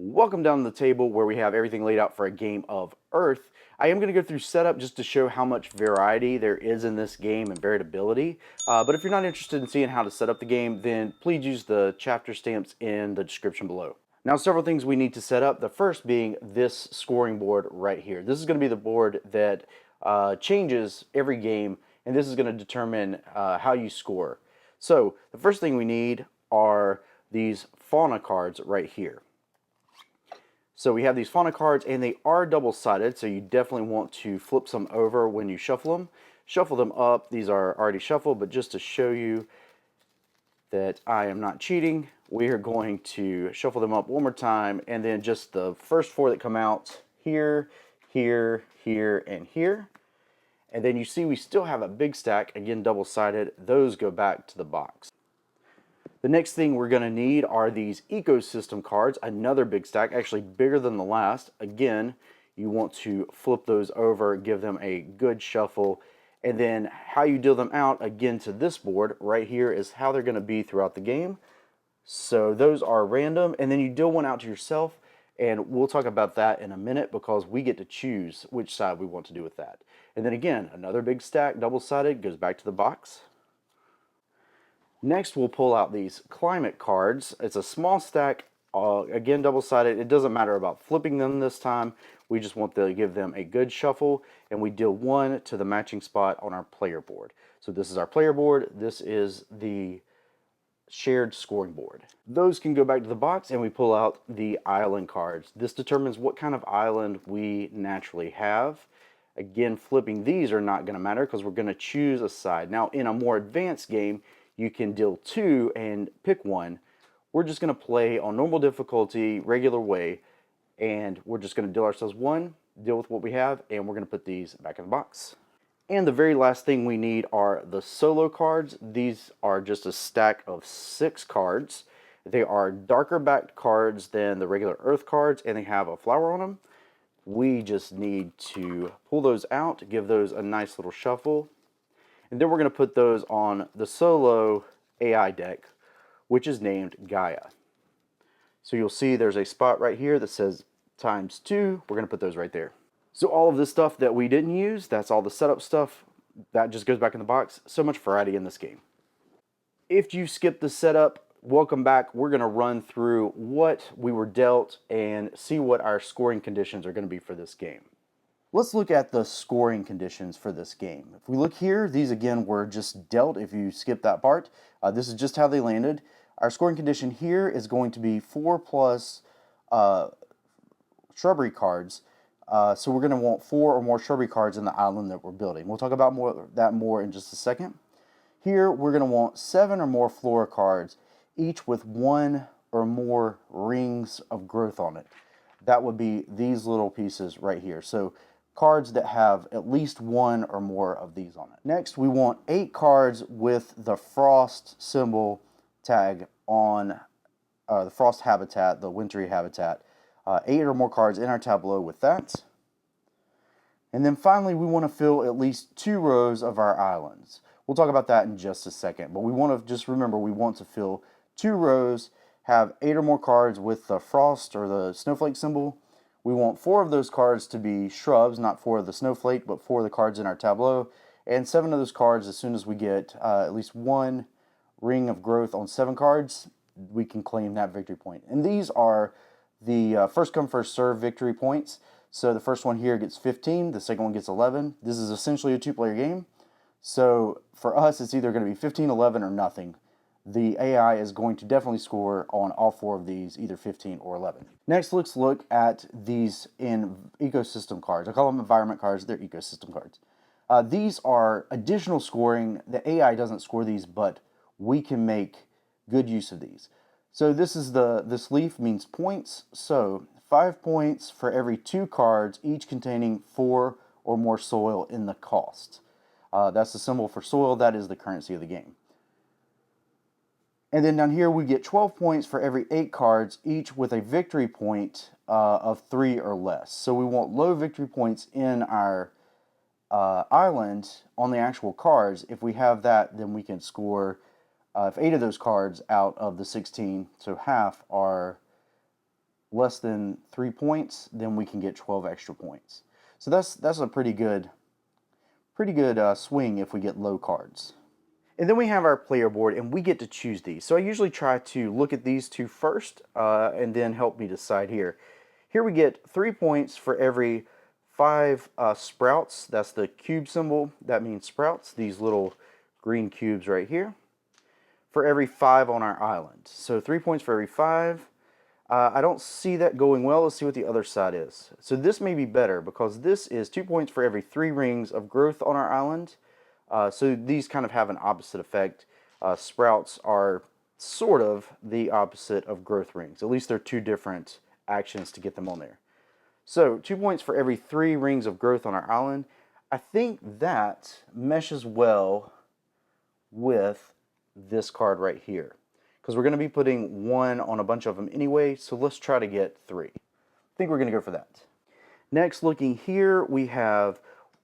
Welcome down to the table where we have everything laid out for a game of Earth. I am going to go through setup just to show how much variety there is in this game and variability. But if you're not interested in seeing how to set up the game, then please use the chapter stamps in the description below. Now, several things we need to set up. The first being this scoring board right here. This is going to be the board that changes every game, and this is going to determine how you score. So the first thing we need are these fauna cards right here. So we have these fauna cards, and they are double-sided, so you definitely want to flip some over when you shuffle them. Shuffle them up. These are already shuffled, but just to show you that I am not cheating, we are going to shuffle them up one more time, and then just the first four that come out here, here, here, and here. And then you see we still have a big stack, again double-sided. Those go back to the box. The next thing we're going to need are these ecosystem cards, another big stack, actually bigger than the last. Again, you want to flip those over, give them a good shuffle, and then how you deal them out, again, to this board right here is how they're going to be throughout the game. So those are random, and then you deal one out to yourself, and we'll talk about that in a minute because we get to choose which side we want to do with that. And then again, another big stack, double-sided, goes back to the box. Next, we'll pull out these climate cards. It's a small stack, again double-sided. It doesn't matter about flipping them this time. We just want to give them a good shuffle, and we deal one to the matching spot on our player board. So this is our player board. This is the shared scoring board. Those can go back to the box, and we pull out the island cards. This determines what kind of island we naturally have. Again, flipping these are not going to matter because we're going to choose a side. Now, in a more advanced game, you can deal two and pick one. We're just going to play on normal difficulty, regular way, and we're just going to deal ourselves one, deal with what we have, and we're going to put these back in the box. And the very last thing we need are the solo cards. These are just a stack of 6 cards. They are darker backed cards than the regular Earth cards, and they have a flower on them. We just need to pull those out, give those a nice little shuffle. And then we're going to put those on the solo AI deck, which is named Gaia. So you'll see there's a spot right here that says ×2. We're going to put those right there. So all of this stuff that we didn't use, that's all the setup stuff. That just goes back in the box. So much variety in this game. If you skipped the setup, welcome back. We're going to run through what we were dealt and see what our scoring conditions are going to be for this game. Let's look at the scoring conditions for this game. If we look here, these again were just dealt if you skip that part. This is just how they landed. Our scoring condition here is going to be 4 plus shrubbery cards. So we're going to want 4 or more shrubbery cards in the island that we're building. We'll talk about that more in just a second. Here we're going to want 7 or more flora cards, each with 1 or more rings of growth on it. That would be these little pieces right here. So cards that have at least 1 or more of these on it. Next, we want 8 cards with the frost symbol tag on the frost habitat, the wintry habitat. 8 or more cards in our tableau with that. And then finally, we want to fill at least 2 rows of our islands. We'll talk about that in just a second, but we want to just remember we want to fill 2 rows, have 8 or more cards with the frost or the snowflake symbol. We want 4 of those cards to be shrubs, not 4 of the snowflake, but 4 of the cards in our tableau, and 7 of those cards, as soon as we get at least 1 ring of growth on 7 cards, we can claim that victory point. And these are the first come, first serve victory points. So the first one here gets 15, the second one gets 11. This is essentially a 2-player game. So for us, it's either going to be 15, 11, or nothing. The AI is going to definitely score on all 4 of these, either 15 or 11. Next, let's look at these in ecosystem cards. I call them environment cards, they're ecosystem cards. These are additional scoring. The AI doesn't score these, but we can make good use of these. So this leaf means points. So 5 points for every 2 cards, each containing 4 or more soil in the cost. That's the symbol for soil. That is the currency of the game. And then down here we get 12 points for every 8 cards, each with a victory point of 3 or less. So we want low victory points in our island on the actual cards. If we have that, then we can score if 8 of those cards out of the 16, so half, are less than 3 points, then we can get 12 extra points. So that's a pretty good swing if we get low cards. And then we have our player board, and we get to choose these. So I usually try to look at these two first, and then help me decide here. Here we get 3 points for every 5 sprouts. That's the cube symbol. That means sprouts, these little green cubes right here, for every 5 on our island. So 3 points for every 5. I don't see that going well. Let's see what the other side is. So this may be better because this is 2 points for every 3 rings of growth on our island. So these kind of have an opposite effect. Sprouts are sort of the opposite of growth rings. At least they're 2 different actions to get them on there. So 2 points for every 3 rings of growth on our island. I think that meshes well with this card right here, because we're going to be putting 1 on a bunch of them anyway, so let's try to get 3. I think we're going to go for that. Next, looking here, we have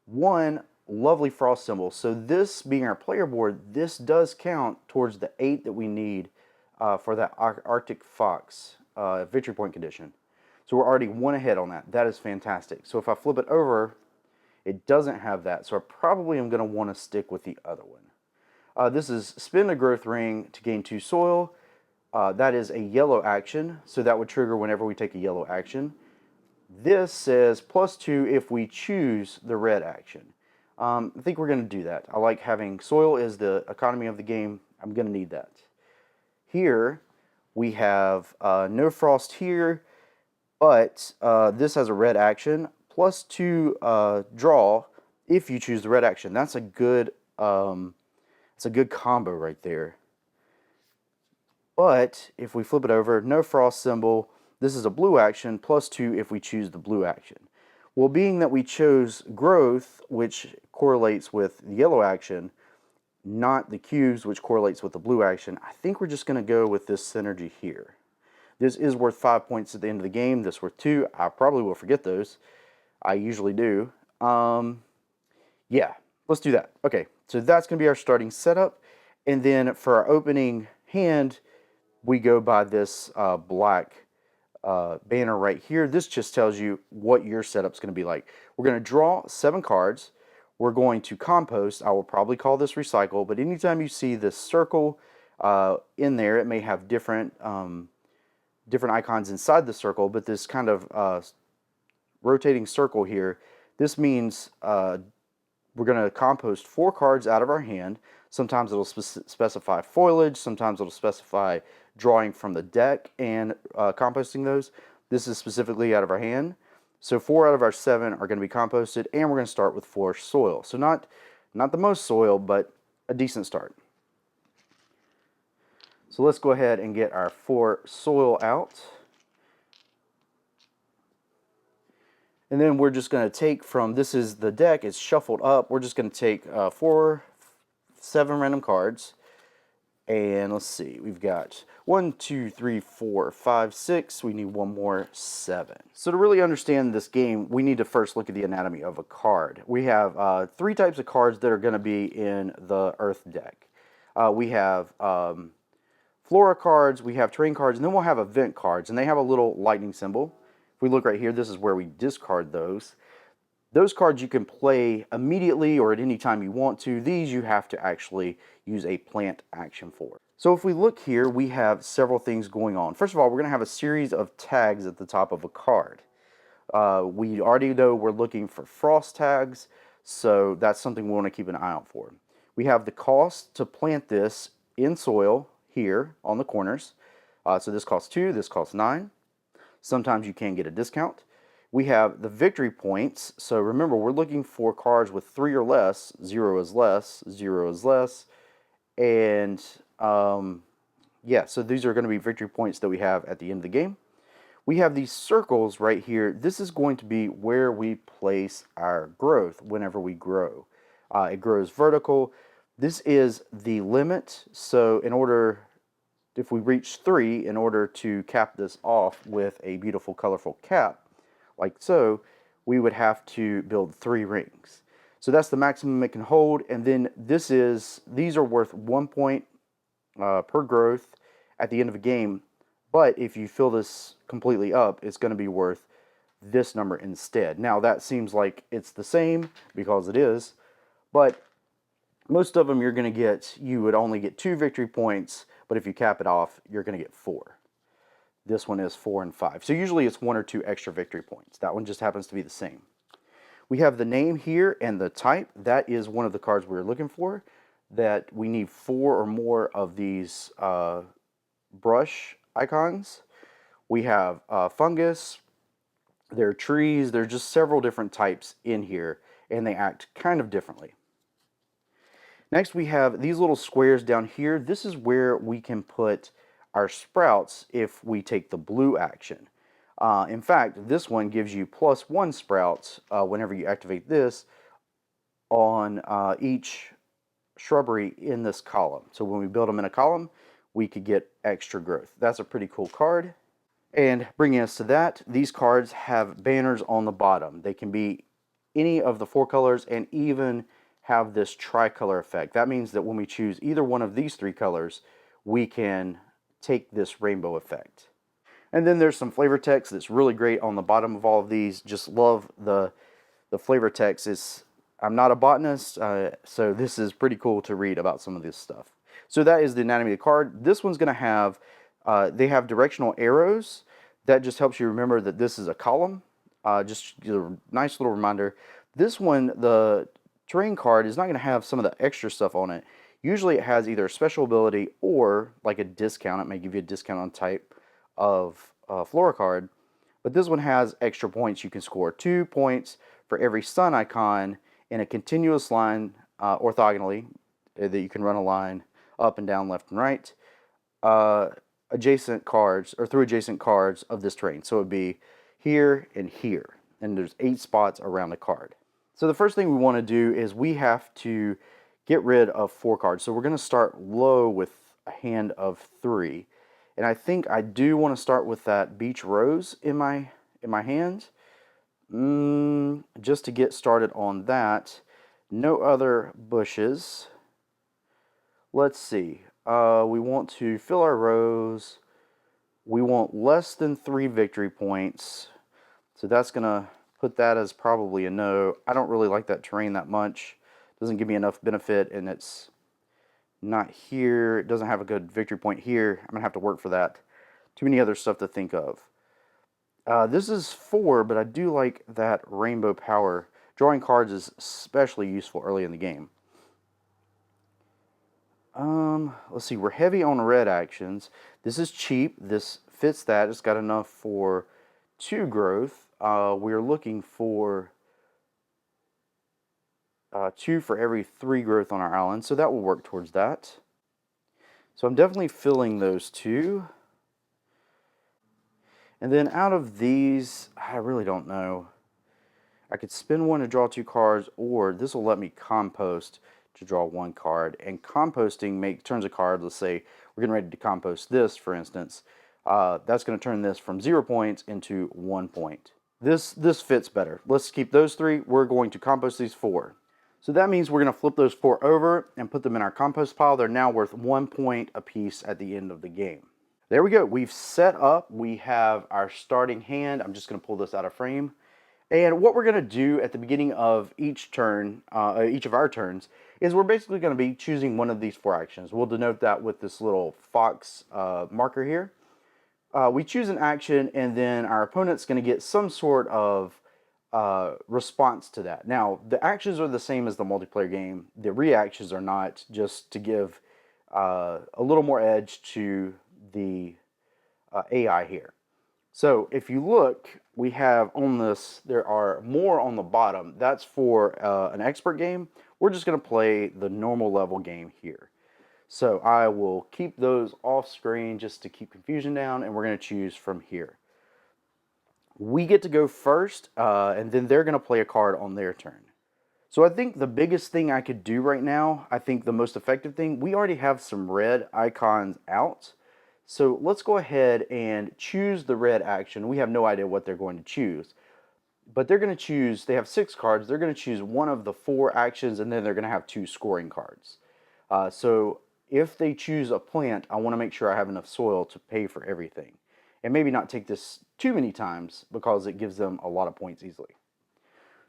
1 lovely frost symbol. So this being our player board, this does count towards the 8 that we need for that Arctic Fox victory point condition. So we're already 1 ahead on that. That is fantastic. So if I flip it over, it doesn't have that. So I probably am going to want to stick with the other one. This is spin a growth ring to gain 2 soil. That is a yellow action, so that would trigger whenever we take a yellow action. This says +2 if we choose the red action. I think we're going to do that. I like having soil as the economy of the game. I'm going to need that. Here we have no frost here, but this has a red action, +2 draw if you choose the red action. That's a good combo right there. But if we flip it over, no frost symbol, this is a blue action, +2 if we choose the blue action. Well, being that we chose growth, which correlates with the yellow action, not the cubes, which correlates with the blue action, I think we're just going to go with this synergy here. This is worth 5 points at the end of the game. This worth 2. I probably will forget those. I usually do. Yeah, let's do that. Okay, so that's going to be our starting setup. And then for our opening hand, we go by this black banner right here. This just tells you what your setup's going to be like. We're going to draw 7 cards. We're going to compost. I will probably call this recycle, but anytime you see this circle in there, it may have different icons inside the circle, but this kind of rotating circle here, this means we're going to compost 4 cards out of our hand. Sometimes it'll specify foliage, sometimes it'll specify drawing from the deck and composting those. This is specifically out of our hand. So 4 out of our 7 are going to be composted, and we're going to start with 4 soil. So not the most soil, but a decent start. So let's go ahead and get our 4 soil out. And then we're just going to take from, this is the deck, it's shuffled up. We're just going to take 7 random cards. And let's see, we've got 1, 2, 3, 4, 5, 6. We need 1 more, 7. So to really understand this game, we need to first look at the anatomy of a card. We have 3 types of cards that are going to be in the Earth deck. We have Flora cards, we have terrain cards, and then we'll have event cards, and they have a little lightning symbol. If we look right here, this is where we discard those. Those cards you can play immediately or at any time you want to. These you have to actually use a plant action for. So if we look here, we have several things going on. First of all, we're going to have a series of tags at the top of a card. We already know we're looking for frost tags, so that's something we want to keep an eye out for. We have the cost to plant this in soil here on the corners. So this costs 2, this costs 9. Sometimes you can get a discount. We have the victory points. So remember, we're looking for cards with 3 or less. 0 is less, 0 is less. And yeah, so these are going to be victory points that we have at the end of the game. We have these circles right here. This is going to be where we place our growth whenever we grow. It grows vertical. This is the limit. So in order, if we reach 3, in order to cap this off with a beautiful colorful cap, like so, we would have to build 3 rings. So that's the maximum it can hold, and then these are worth 1 point per growth at the end of a game. But if you fill this completely up, it's going to be worth this number instead. Now that seems like it's the same because it is, but most of them you're going to get, you would only get 2 victory points, but if you cap it off, you're going to get 4. This one is 4 and 5. So usually it's 1 or 2 extra victory points. That one just happens to be the same. We have the name here and the type. That is one of the cards we're looking for. That we need 4 or more of these brush icons. We have fungus. There are trees. There are just several different types in here, and they act kind of differently. Next, we have these little squares down here. This is where we can put our sprouts if we take the blue action. In fact, this one gives you +1 sprouts whenever you activate this on each shrubbery in this column. So when we build them in a column, we could get extra growth. That's a pretty cool card. And bringing us to that, these cards have banners on the bottom. They can be any of the 4 colors and even have this tricolor effect. That means that when we choose either one of these 3 colors, we can take this rainbow effect. And then there's some flavor text that's really great on the bottom of all of these. Just love the flavor text. I'm not a botanist, so this is pretty cool to read about some of this stuff. So that is the anatomy of the card. This one's going to have, they have directional arrows. That just helps you remember that this is a column. Just a nice little reminder. This one, the terrain card, is not going to have some of the extra stuff on it. Usually it has either a special ability or like a discount. It may give you a discount on type of flora card. But this one has extra points you can score. 2 points for every sun icon in a continuous line orthogonally that you can run a line up and down, left and right, adjacent cards or through adjacent cards of this terrain. So it would be here and here, and there's 8 spots around the card. So the first thing we want to do is we have to get rid of 4 cards. So we're going to start low with a hand of 3. And I think I do want to start with that beach rose in my hand. Just to get started on that. No other bushes. Let's see. We want to fill our rows. We want less than 3 victory points. So that's going to put that as probably a no. I don't really like that terrain that much. It doesn't give me enough benefit, and it's not here. It doesn't have a good victory point here. I'm going to have to work for that. Too many other stuff to think of. This is 4, but I do like that rainbow power. Drawing cards is especially useful early in the game. Let's see. We're heavy on red actions. This is cheap. This fits that. It's got enough for 2 growth. We're looking for 2 for every 3 growth on our island, so that will work towards that. So I'm definitely filling those 2. And then out of these, I really don't know. I could spend 1 to draw 2 cards, or this will let me compost to draw 1 card. And composting turns a card. Let's say we're getting ready to compost this, for instance. That's going to turn this from 0 points into 1 point. This fits better. Let's keep those 3. We're going to compost these 4. So that means we're going to flip those 4 over and put them in our compost pile. They're now worth 1 point apiece at the end of the game. There we go. We've set up. We have our starting hand. I'm just going to pull this out of frame. And what we're going to do at the beginning of each turn, each of our turns, is we're basically going to be choosing one of these 4 actions. We'll denote that with this little fox marker here. We choose an action, and then our opponent's going to get some sort of response to that. Now, the actions are the same as the multiplayer game. The reactions are not, just to give a little more edge to the AI here. So if you look, we have on this, there are more on the bottom. That's for an expert game. We're just going to play the normal level game here. So I will keep those off screen just to keep confusion down, and we're going to choose from here. We get to go first, and then they're going to play a card on their turn. So I think the biggest thing I could do right now, I think the most effective thing, we already have some red icons out. So let's go ahead and choose the red action. We have no idea what they're going to choose. But they're going to choose, they have 6 cards. They're going to choose one of the 4 actions, and then they're going to have 2 scoring cards. So if they choose a plant, I want to make sure I have enough soil to pay for everything. And maybe not take this too many times because it gives them a lot of points easily.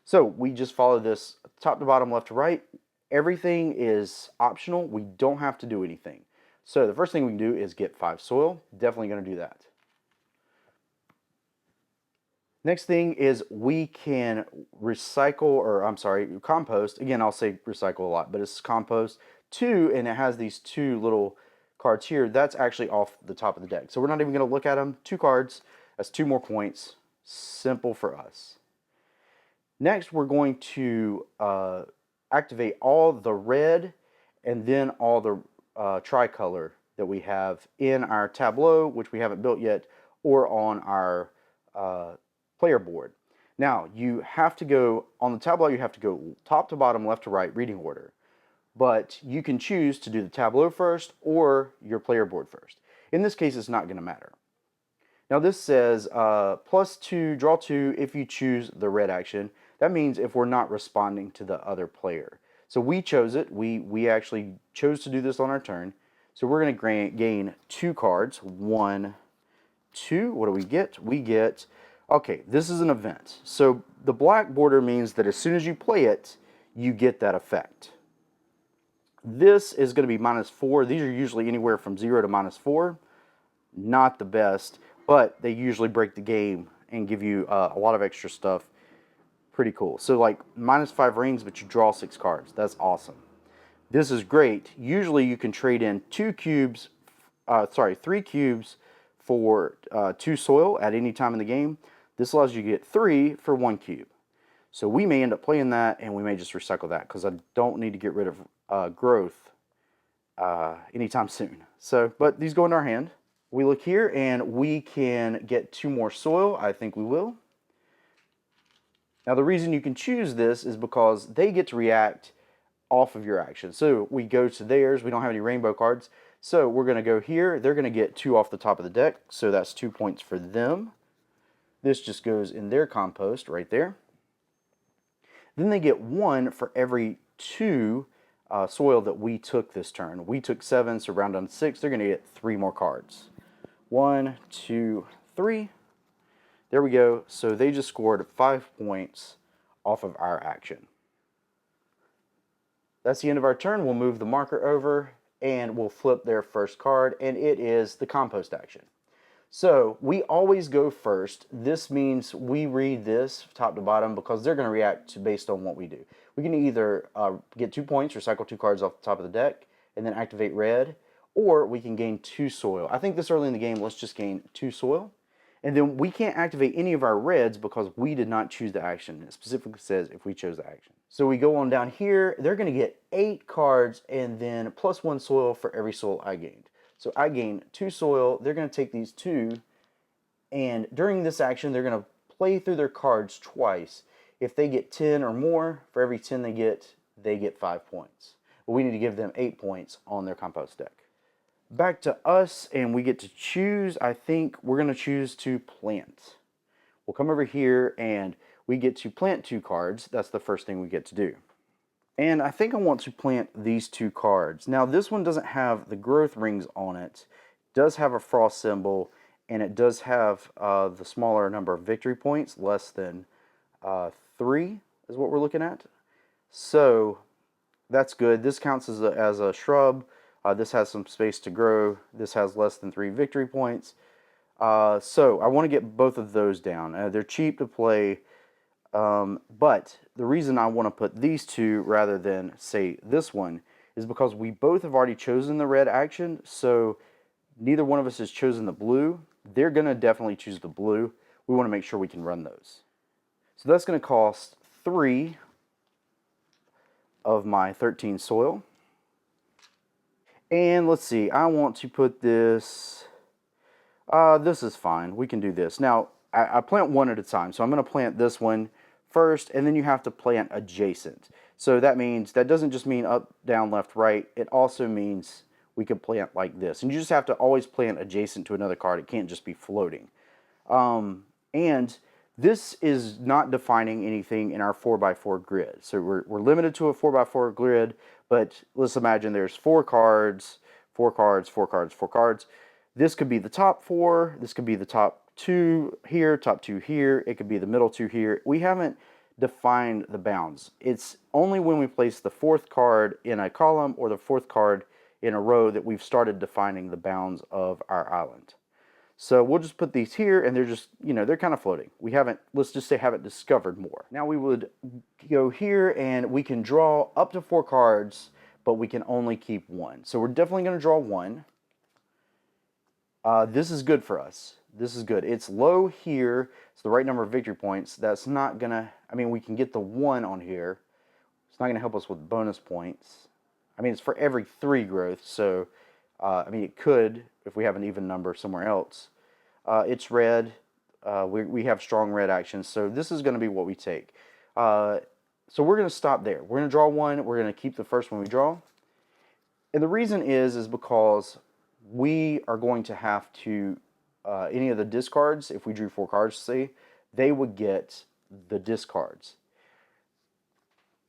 So we just follow this top to bottom, left to right. Everything is optional. We don't have to do anything. So the first thing we can do is get 5 soil. Definitely going to do that. Next thing is we can recycle, or I'm sorry, compost. Again, I'll say recycle a lot, but it's compost 2, and it has these 2 little cards here. That's actually off the top of the deck. So we're not even going to look at them. 2 cards. That's 2 more points. Simple for us. Next, we're going to activate all the red and then all the tricolor that we have in our tableau, which we haven't built yet, or on our player board. Now, you have to go, on the tableau, you have to go top to bottom, left to right, reading order. But you can choose to do the tableau first or your player board first. In this case, it's not going to matter. Now this says +2, draw 2 if you choose the red action. That means if we're not responding to the other player. So we chose it. We actually chose to do this on our turn. So we're going to gain 2 cards. 1, 2. What do we get? We get, okay, this is an event. So the black border means that as soon as you play it, you get that effect. This is going to be -4. These are usually anywhere from 0 to -4. Not the best, but they usually break the game and give you a lot of extra stuff. Pretty cool. So like -5 rings, but you draw 6 cards. That's awesome. This is great. Usually you can trade in 3 cubes for 2 soil at any time in the game. This allows you to get 3 for 1 cube. So we may end up playing that, and we may just recycle that because I don't need to get rid of growth anytime soon. So, but these go in our hand. We look here, and we can get 2 more soil. I think we will. Now, the reason you can choose this is because they get to react off of your action. So we go to theirs. We don't have any rainbow cards. So we're going to go here. They're going to get 2 off the top of the deck. So that's 2 points for them. This just goes in their compost right there. Then they get 1 for every 2 soil that we took this turn. We took 7, so round down to 6. They're going to get 3 more cards. 1, 2, 3. There we go. So they just scored 5 points off of our action. That's the end of our turn. We'll move the marker over and we'll flip their first card, and it is the compost action. So we always go first. This means we read this top to bottom because they're going to react based on what we do. We can either get 2 points, recycle 2 cards off the top of the deck, and then activate red, or we can gain 2 soil. I think this early in the game, let's just gain 2 soil. And then we can't activate any of our reds because we did not choose the action. It specifically says if we chose the action. So we go on down here. They're going to get 8 cards and then +1 soil for every soil I gained. So I gain 2 soil. They're going to take these 2. And during this action, they're going to play through their cards twice. If they get 10 or more, for every 10 they get 5 points. But we need to give them 8 points on their compost deck. Back to us, and we get to choose. I think we're going to choose to plant. We'll come over here, and we get to plant 2 cards. That's the first thing we get to do. And I think I want to plant these 2 cards. Now, this one doesn't have the growth rings on it. It does have a frost symbol, and it does have the smaller number of victory points, less than 3 is what we're looking at. So that's good. This counts as a shrub. This has some space to grow. This has less than 3 victory points. So I want to get both of those down. They're cheap to play, but the reason I want to put these 2 rather than, say, this one is because we both have already chosen the red action, so neither one of us has chosen the blue. They're going to definitely choose the blue. We want to make sure we can run those. So that's going to cost 3 of my 13 soil. And let's see, I want to put this, this is fine, we can do this. Now, I plant one at a time, so I'm going to plant this one first, and then you have to plant adjacent. So that means, that doesn't just mean up, down, left, right, it also means we could plant like this. And you just have to always plant adjacent to another card, it can't just be floating. And this is not defining anything in our 4x4 grid. So we're limited to a 4x4 grid, but let's imagine there's 4 cards, 4 cards, 4 cards, 4 cards. This could be the top 4. This could be the top 2 here, top 2 here. It could be the middle 2 here. We haven't defined the bounds. It's only when we place the 4th card in a column or the 4th card in a row that we've started defining the bounds of our island. So we'll just put these here, and they're just, they're kind of floating. We haven't, let's just say, haven't discovered more. Now we would go here, and we can draw up to 4 cards, but we can only keep 1. So we're definitely going to draw 1. This is good for us. This is good. It's low here. It's the right number of victory points. That's not going to, we can get the 1 on here. It's not going to help us with bonus points. It's for every 3 growth, so, it could, if we have an even number somewhere else. It's red. We have strong red actions, so this is going to be what we take. So we're going to stop there. We're going to draw 1. We're going to keep the first one we draw. And the reason is because we are going to have to, any of the discards, if we drew 4 cards, say, they would get the discards.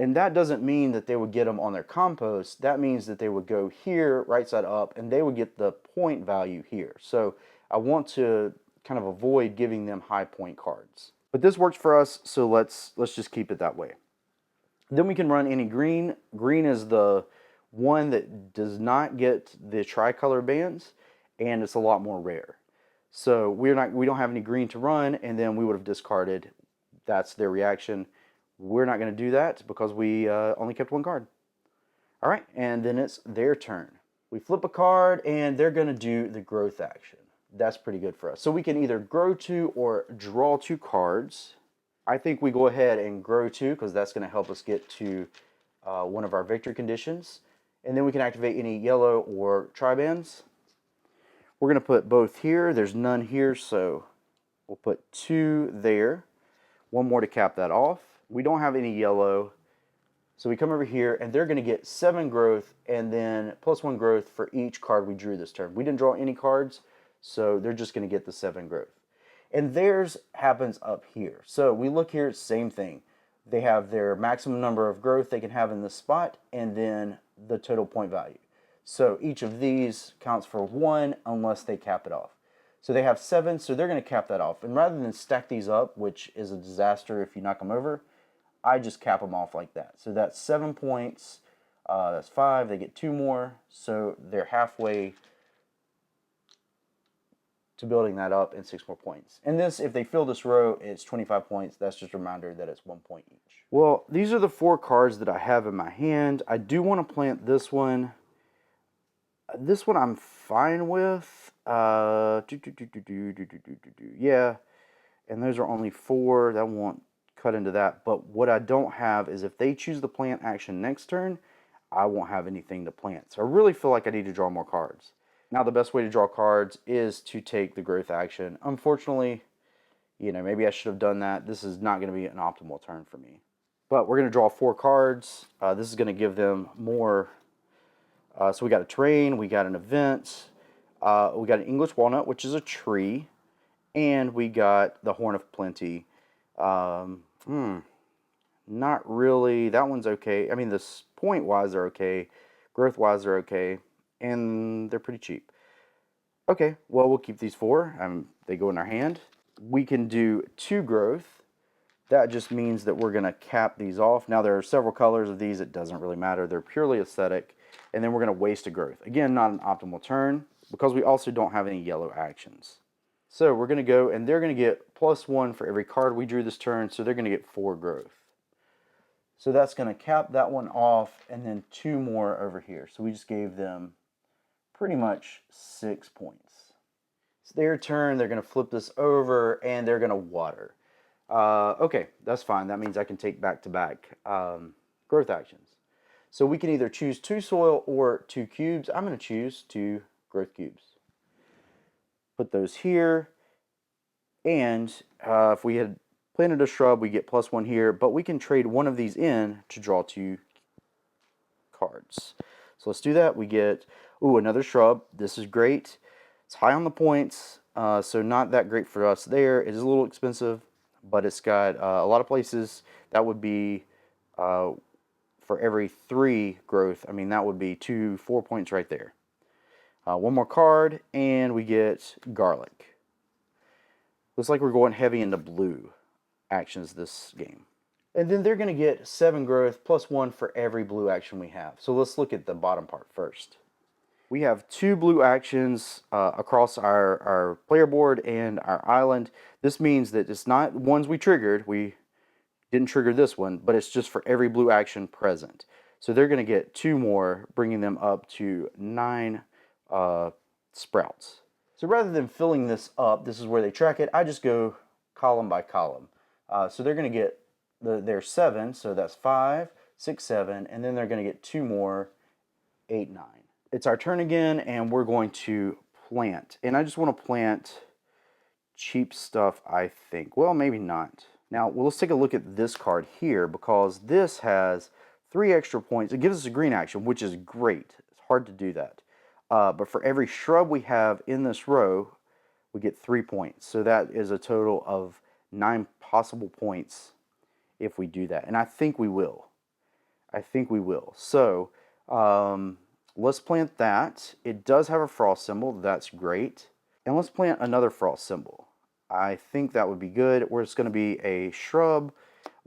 And that doesn't mean that they would get them on their compost. That means that they would go here, right side up, and they would get the point value here. So I want to kind of avoid giving them high point cards. But this works for us, so let's just keep it that way. Then we can run any green. Green is the one that does not get the tricolor bands, and it's a lot more rare. So we don't have any green to run, and then we would have discarded. That's their reaction. We're not going to do that because we only kept 1 card. All right, and then it's their turn. We flip a card, and they're going to do the growth action. That's pretty good for us. So we can either grow 2 or draw 2 cards. I think we go ahead and grow 2 because that's going to help us get to one of our victory conditions. And then we can activate any yellow or tri-bands. We're going to put both here. There's none here, so we'll put 2 there. 1 more to cap that off. We don't have any yellow, so we come over here, and they're going to get 7 growth, and then plus 1 growth for each card we drew this turn. We didn't draw any cards, so they're just going to get the 7 growth. And theirs happens up here. So we look here, same thing. They have their maximum number of growth they can have in this spot, and then the total point value. So each of these counts for 1 unless they cap it off. So they have 7, so they're going to cap that off. And rather than stack these up, which is a disaster if you knock them over, I just cap them off like that. So that's 7 points. That's 5. They get 2 more. So they're halfway to building that up in 6 more points. And this, if they fill this row, it's 25 points. That's just a reminder that it's 1 point each. Well, these are the 4 cards that I have in my hand. I do want to plant this one. This one I'm fine with. Yeah. And those are only 4. That won't cut into that. But what I don't have is if they choose the plant action next turn, I won't have anything to plant. So I really feel like I need to draw more cards. Now the best way to draw cards is to take the growth action. Unfortunately, maybe I should have done that. This is not going to be an optimal turn for me. But we're going to draw 4 cards. This is going to give them more. So we got a terrain, we got an event, we got an English walnut, which is a tree, and we got the Horn of Plenty. Not really. That one's okay. This point-wise they're okay. Growth-wise they're okay. And they're pretty cheap. Okay, well, we'll keep these 4. They go in our hand. We can do 2 growth. That just means that we're going to cap these off. Now, there are several colors of these. It doesn't really matter. They're purely aesthetic. And then we're going to waste a growth. Again, not an optimal turn because we also don't have any yellow actions. So we're going to go, and they're going to get +1 for every card we drew this turn, so they're going to get 4 growth. So that's going to cap that one off, and then 2 more over here. So we just gave them pretty much 6 points. It's their turn. They're going to flip this over, and they're going to water. Okay, that's fine. That means I can take back-to-back growth actions. So we can either choose 2 soil or 2 cubes. I'm going to choose 2 growth cubes. Put those here, and if we had planted a shrub, we get +1 here, but we can trade one of these in to draw 2 cards. So let's do that. We get, another shrub. This is great. It's high on the points, so not that great for us there. It is a little expensive, but it's got a lot of places. That would be for every 3 growth. That would be 4 points right there. One more card, and we get garlic. Looks like we're going heavy into blue actions this game. And then they're going to get 7 growth plus 1 for every blue action we have. So let's look at the bottom part first. We have 2 blue actions across our player board and our island. This means that it's not ones we triggered. We didn't trigger this one, but it's just for every blue action present. So they're going to get 2 more, bringing them up to 9 sprouts. So rather than filling this up, this is where they track it, I just go column by column. So they're going to get their 7, so that's 5, 6, 7, and then they're going to get 2 more, 8, 9. It's our turn again, and we're going to plant. And I just want to plant cheap stuff, I think. Well, maybe not. Now, let's take a look at this card here, because this has 3 extra points. It gives us a green action, which is great. It's hard to do that. But for every shrub we have in this row, we get 3 points. So that is a total of 9 possible points if we do that. And I think we will. I think we will. So let's plant that. It does have a frost symbol. That's great. And let's plant another frost symbol. I think that would be good. Where it's going to be a shrub.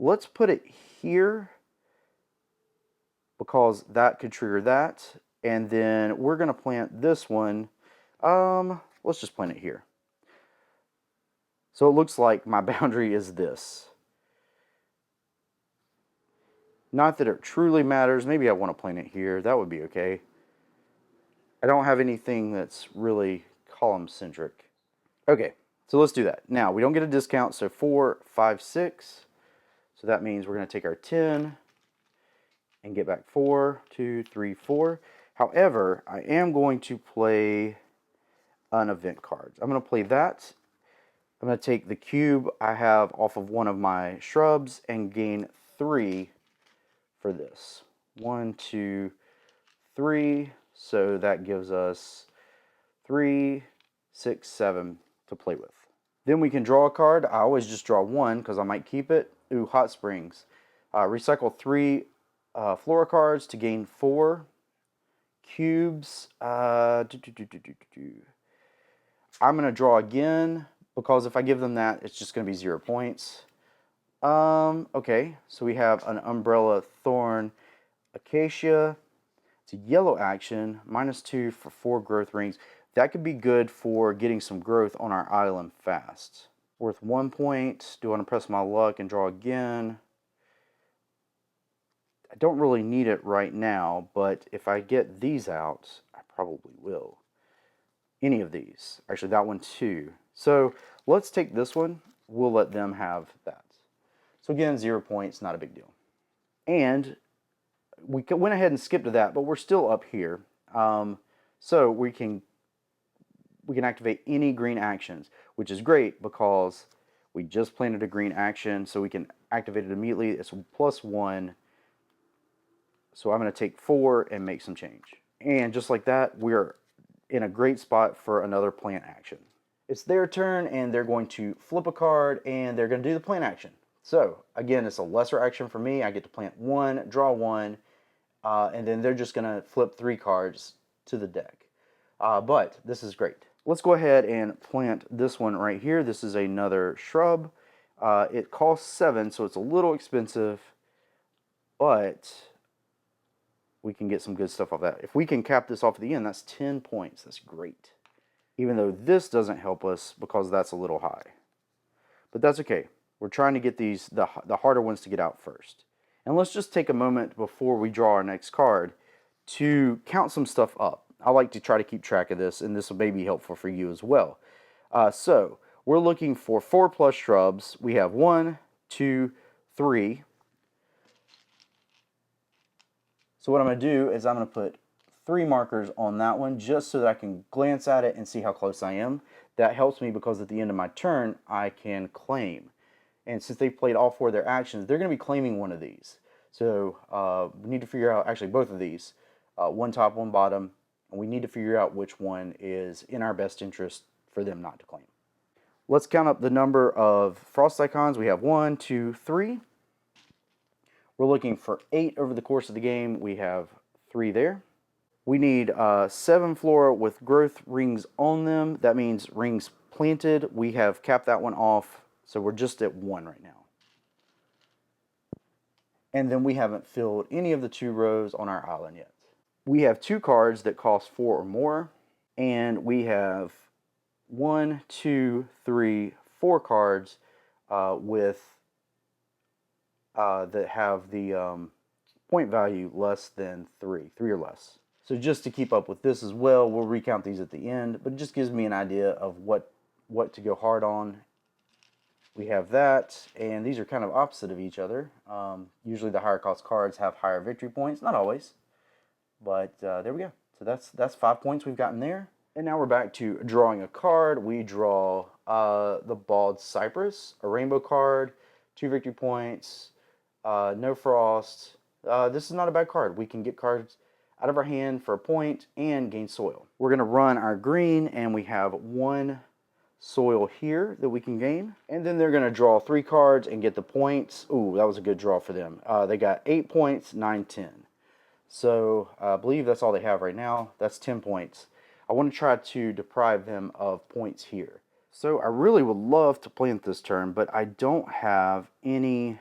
Let's put it here, because that could trigger that. And then we're going to plant this one. Let's just plant it here. So it looks like my boundary is this. Not that it truly matters. Maybe I want to plant it here. That would be okay. I don't have anything that's really column-centric. Okay, so let's do that. Now, we don't get a discount, so 4, 5, 6. So that means we're going to take our 10 and get back 4, 2, 3, 4. However, I am going to play an event card. I'm going to play that. I'm going to take the cube I have off of one of my shrubs and gain 3 for this. 1, 2, 3. So that gives us 3, 6, 7 to play with. Then we can draw a card. I always just draw 1 because I might keep it. Ooh, Hot Springs. Recycle 3 flora cards to gain 4 cubes. I'm going to draw again, because if I give them that, it's just going to be 0 points. Okay, so we have an Umbrella Thorn Acacia. It's a yellow action, -2 for 4 growth rings. That could be good for getting some growth on our island fast. Worth 1 point. Do I want to press my luck and draw again? I don't really need it right now, but if I get these out, I probably will. Any of these. Actually, that one too. So let's take this one. We'll let them have that. So again, 0 points, not a big deal. And we went ahead and skipped to that, but we're still up here. So we can activate any green actions, which is great because we just planted a green action, so we can activate it immediately. It's +1. So I'm going to take 4 and make some change. And just like that, we're in a great spot for another plant action. It's their turn, and they're going to flip a card, and they're going to do the plant action. So again, it's a lesser action for me. I get to plant 1, draw 1, and then they're just going to flip 3 cards to the deck. But this is great. Let's go ahead and plant this one right here. This is another shrub. It costs 7, so it's a little expensive, but we can get some good stuff off that. If we can cap this off at the end, that's 10 points. That's great. Even though this doesn't help us because that's a little high. But that's okay. We're trying to get these the harder ones to get out first. And let's just take a moment before we draw our next card to count some stuff up. I like to try to keep track of this, and this may be helpful for you as well. So we're looking for 4+ shrubs. We have 1, 2, 3. So what I'm going to do is I'm going to put 3 markers on that one just so that I can glance at it and see how close I am. That helps me because at the end of my turn, I can claim. And since they played all 4 of their actions, they're going to be claiming one of these. So we need to figure out, actually both of these, one top, one bottom, and we need to figure out which one is in our best interest for them not to claim. Let's count up the number of frost icons. We have 1, 2, 3. We're looking for 8 over the course of the game. We have 3 there. We need 7 flora with growth rings on them. That means rings planted. We have capped that one off, so we're just at 1 right now. And then we haven't filled any of the 2 rows on our island yet. We have 2 cards that cost 4 or more, and we have 1, 2, 3, 4 cards with that have the point value less than 3 or less. So just to keep up with this as well, we'll recount these at the end, but it just gives me an idea of what to go hard on. We have that, and these are kind of opposite of each other. Usually the higher cost cards have higher victory points, not always, but there we go. So that's 5 points we've gotten there. And now we're back to drawing a card. We draw the Bald Cypress, a rainbow card, 2 victory points, no frost. This is not a bad card. We can get cards out of our hand for a point and gain soil. We're going to run our green, and we have 1 soil here that we can gain. And then they're going to draw 3 cards and get the points. Ooh, that was a good draw for them. They got 8 points, 9, 10. So I believe that's all they have right now. That's 10 points. I want to try to deprive them of points here. So I really would love to plant this turn, but I don't have any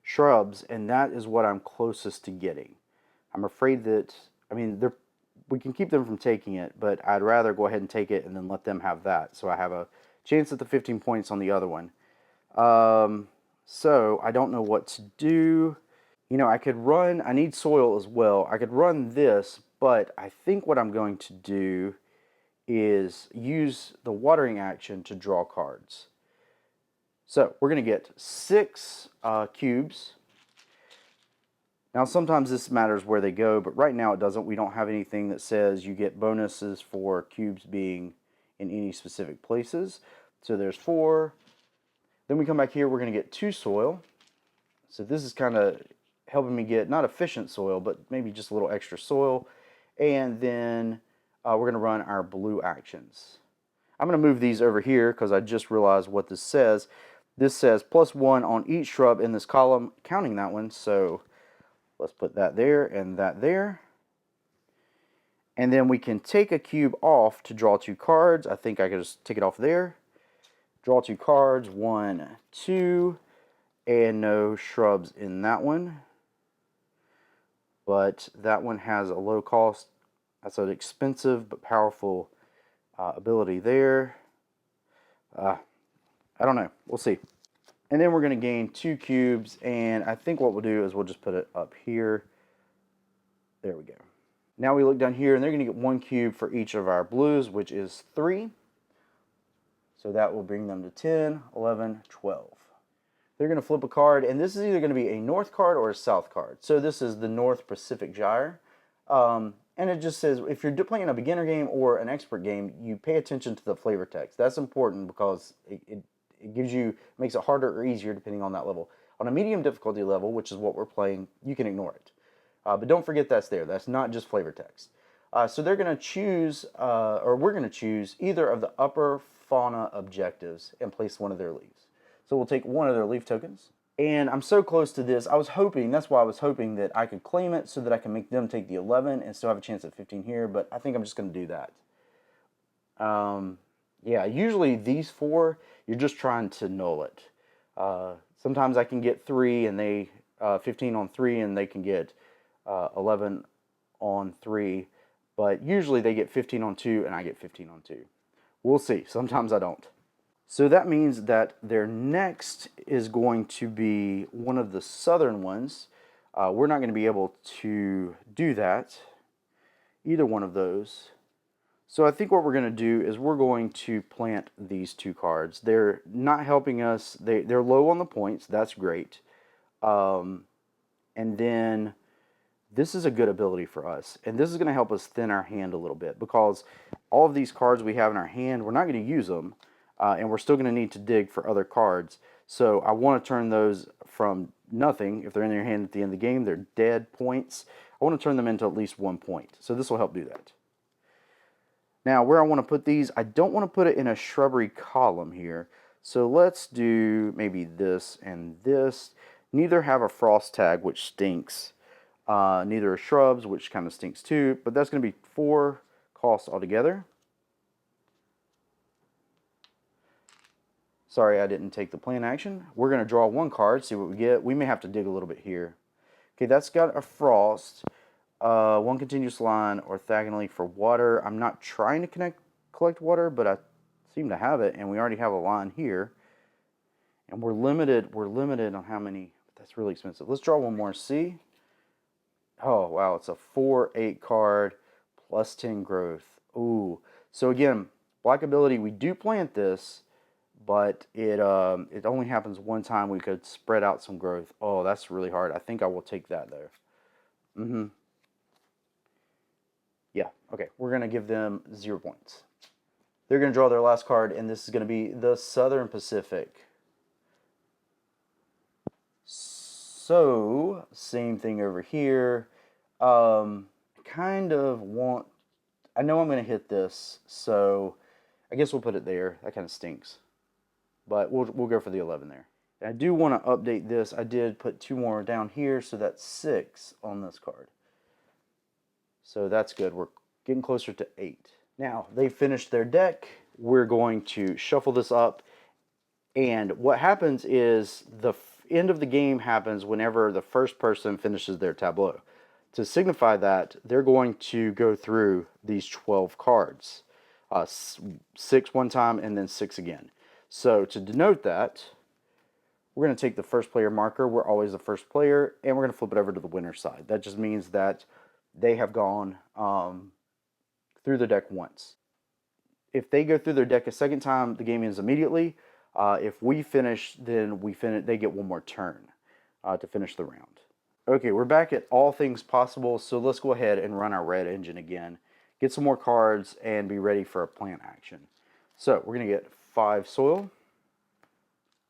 shrubs, and that is what I'm closest to getting. I'm afraid that, I mean, we can keep them from taking it, but I'd rather go ahead and take it and then let them have that, so I have a chance at the 15 points on the other one. So I don't know what to do. You know, I could run, I need soil as well. I could run this, but I think what I'm going to do is use the watering action to draw cards. So we're going to get 6 cubes. Now sometimes this matters where they go, but right now it doesn't. We don't have anything that says you get bonuses for cubes being in any specific places. So there's 4. Then we come back here, we're going to get 2 soil. So this is kind of helping me get not efficient soil, but maybe just a little extra soil. And then we're going to run our blue actions. I'm going to move these over here because I just realized what this says. This says +1 on each shrub in this column, counting that one. So let's put that there and that there. And then we can take a cube off to draw 2 cards. I think I could just take it off there. Draw 2 cards, 1, 2, and no shrubs in that one. But that one has a low cost. That's an expensive but powerful ability there. I don't know. We'll see. And then we're going to gain 2 cubes, and I think what we'll do is we'll just put it up here. There we go. Now we look down here, and they're going to get 1 cube for each of our blues, which is 3. So that will bring them to 10, 11, 12. They're going to flip a card, and this is either going to be a north card or a south card. So this is the North Pacific Gyre. And it just says, if you're playing a beginner game or an expert game, you pay attention to the flavor text. That's important because it makes it harder or easier depending on that level. On a medium difficulty level, which is what we're playing, you can ignore it. But don't forget that's there. That's not just flavor text. So they're going to choose, or we're going to choose either of the upper fauna objectives and place one of their leaves. So we'll take one of their leaf tokens. And I'm so close to this. I was hoping, that's why I was hoping that I could claim it so that I can make them take the 11 and still have a chance at 15 here, but I think I'm just going to do that. Yeah, usually these 4, you're just trying to null it. Sometimes I can get 3 and they 15 on 3 and they can get 11 on 3, but usually they get 15 on 2 and I get 15 on 2. We'll see. Sometimes I don't. So that means that their next is going to be one of the southern ones. We're not going to be able to do that, either one of those. So I think what we're going to do is we're going to plant these 2 cards. They're not helping us. They're low on the points. That's great. And then this is a good ability for us. And this is going to help us thin our hand a little bit because all of these cards we have in our hand, we're not going to use them. And we're still going to need to dig for other cards. So I want to turn those from nothing. If they're in your hand at the end of the game, they're dead points. I want to turn them into at least 1 point. So this will help do that. Now, where I want to put these, I don't want to put it in a shrubbery column here. So let's do maybe this and this. Neither have a frost tag, which stinks. Neither are shrubs, which kind of stinks too. But that's going to be 4 costs altogether. Sorry, I didn't take the plan action. We're going to draw 1 card, see what we get. We may have to dig a little bit here. Okay, that's got a frost. 1 continuous line orthogonally for water. I'm not trying to collect water, but I seem to have it, and we already have a line here. And we're limited on how many. That's really expensive. Let's draw 1 more and see. Oh, wow, it's a 4/8 card plus 10 growth. Ooh. So again, black ability, we do plant this, but it only happens 1 time. We could spread out some growth. Oh, that's really hard. I think I will take that though. Yeah, okay. We're going to give them 0 points. They're going to draw their last card, and this is going to be the Southern Pacific. So, same thing over here. Kind of want... I know I'm going to hit this, so I guess we'll put it there. That kind of stinks. But we'll go for the 11 there. And I do want to update this. I did put 2 more down here, so that's 6 on this card. So that's good. We're getting closer to 8. Now, they finished their deck. We're going to shuffle this up. And what happens is the end of the game happens whenever the first person finishes their tableau. To signify that, they're going to go through these 12 cards. 6 one time and then 6 again. So to denote that, we're going to take the first player marker. We're always the first player, and we're going to flip it over to the winner's side. That just means that they have gone through the deck once. If they go through their deck a second time, the game ends immediately. If we finish, then they get 1 more turn to finish the round. Okay, we're back at all things possible, so let's go ahead and run our red engine again, get some more cards, and be ready for a plant action. So we're going to get 5 soil,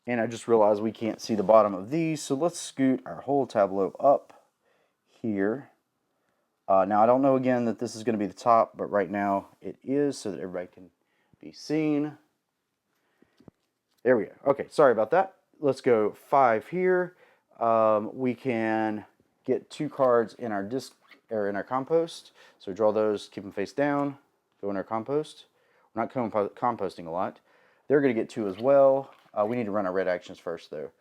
and I just realized we can't see the bottom of these, so let's scoot our whole tableau up here. Now, I don't know again that this is going to be the top, but right now it is so that everybody can be seen. There we go. Okay, sorry about that. Let's go 5 here. We can get 2 cards in our in our compost. So draw those, keep them face down, go in our compost. We're not composting a lot. They're going to get 2 as well. We need to run our red actions first, though.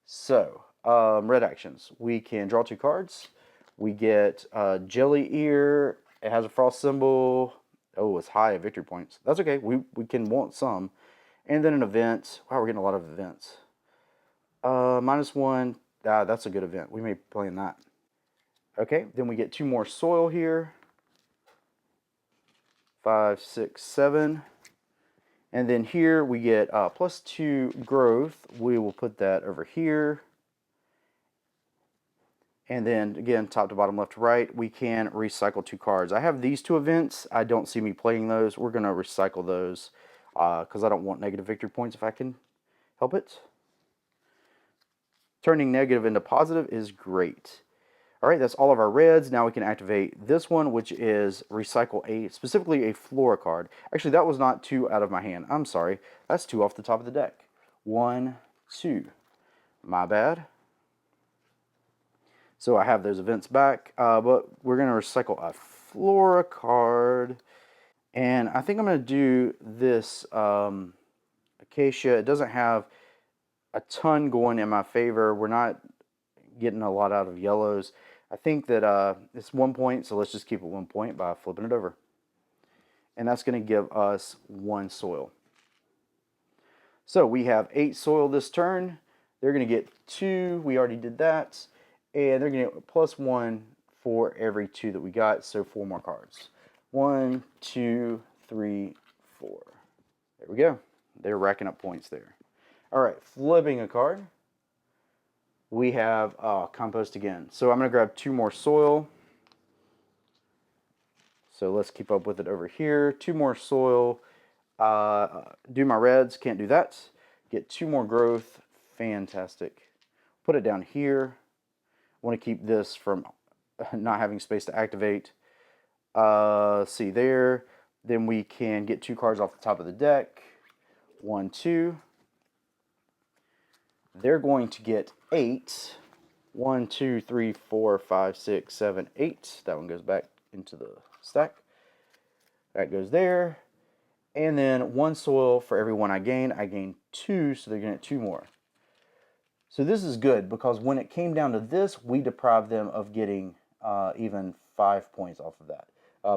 So, red actions. We can draw 2 cards. We get Jelly Ear. It has a frost symbol. Oh, it's high at victory points. That's okay. We can want some. And then an event. Wow, we're getting a lot of events. -1. That's a good event. We may be playing that. Okay, then we get 2 more soil here. 5, 6, 7. And then here we get +2 growth. We will put that over here. And then again, top to bottom, left to right, we can recycle 2 cards. I have these 2 events. I don't see me playing those. We're going to recycle those because I don't want negative victory points if I can help it. Turning negative into positive is great. All right, that's all of our reds. Now we can activate this one, which is recycle specifically a flora card. Actually, that was not 2 out of my hand. I'm sorry. That's 2 off the top of the deck. 1, 2. My bad. So I have those events back, but we're going to recycle a flora card. And I think I'm going to do this acacia. It doesn't have a ton going in my favor. We're not getting a lot out of yellows. I think that it's 1 point, so let's just keep it 1 point by flipping it over. And that's going to give us 1 soil. So we have 8 soil this turn. They're going to get 2. We already did that. And they're going to get +1 for every 2 that we got, so 4 more cards. 1, 2, 3, 4. There we go. They're racking up points there. All right, flipping a card. We have compost again. So I'm going to grab 2 more soil. So let's keep up with it over here. 2 more soil. Do my reds. Can't do that. Get 2 more growth. Fantastic. Put it down here. I want to keep this from not having space to activate. See there. Then we can get 2 cards off the top of the deck. 1, 2. They're going to get 8. 1, 2, 3, 4, 5, 6, 7, 8. That one goes back into the stack. That goes there. And then 1 soil for every one I gain. I gain 2, so they're going to get 2 more. So this is good because when it came down to this, we deprived them of getting even 5 points off of that.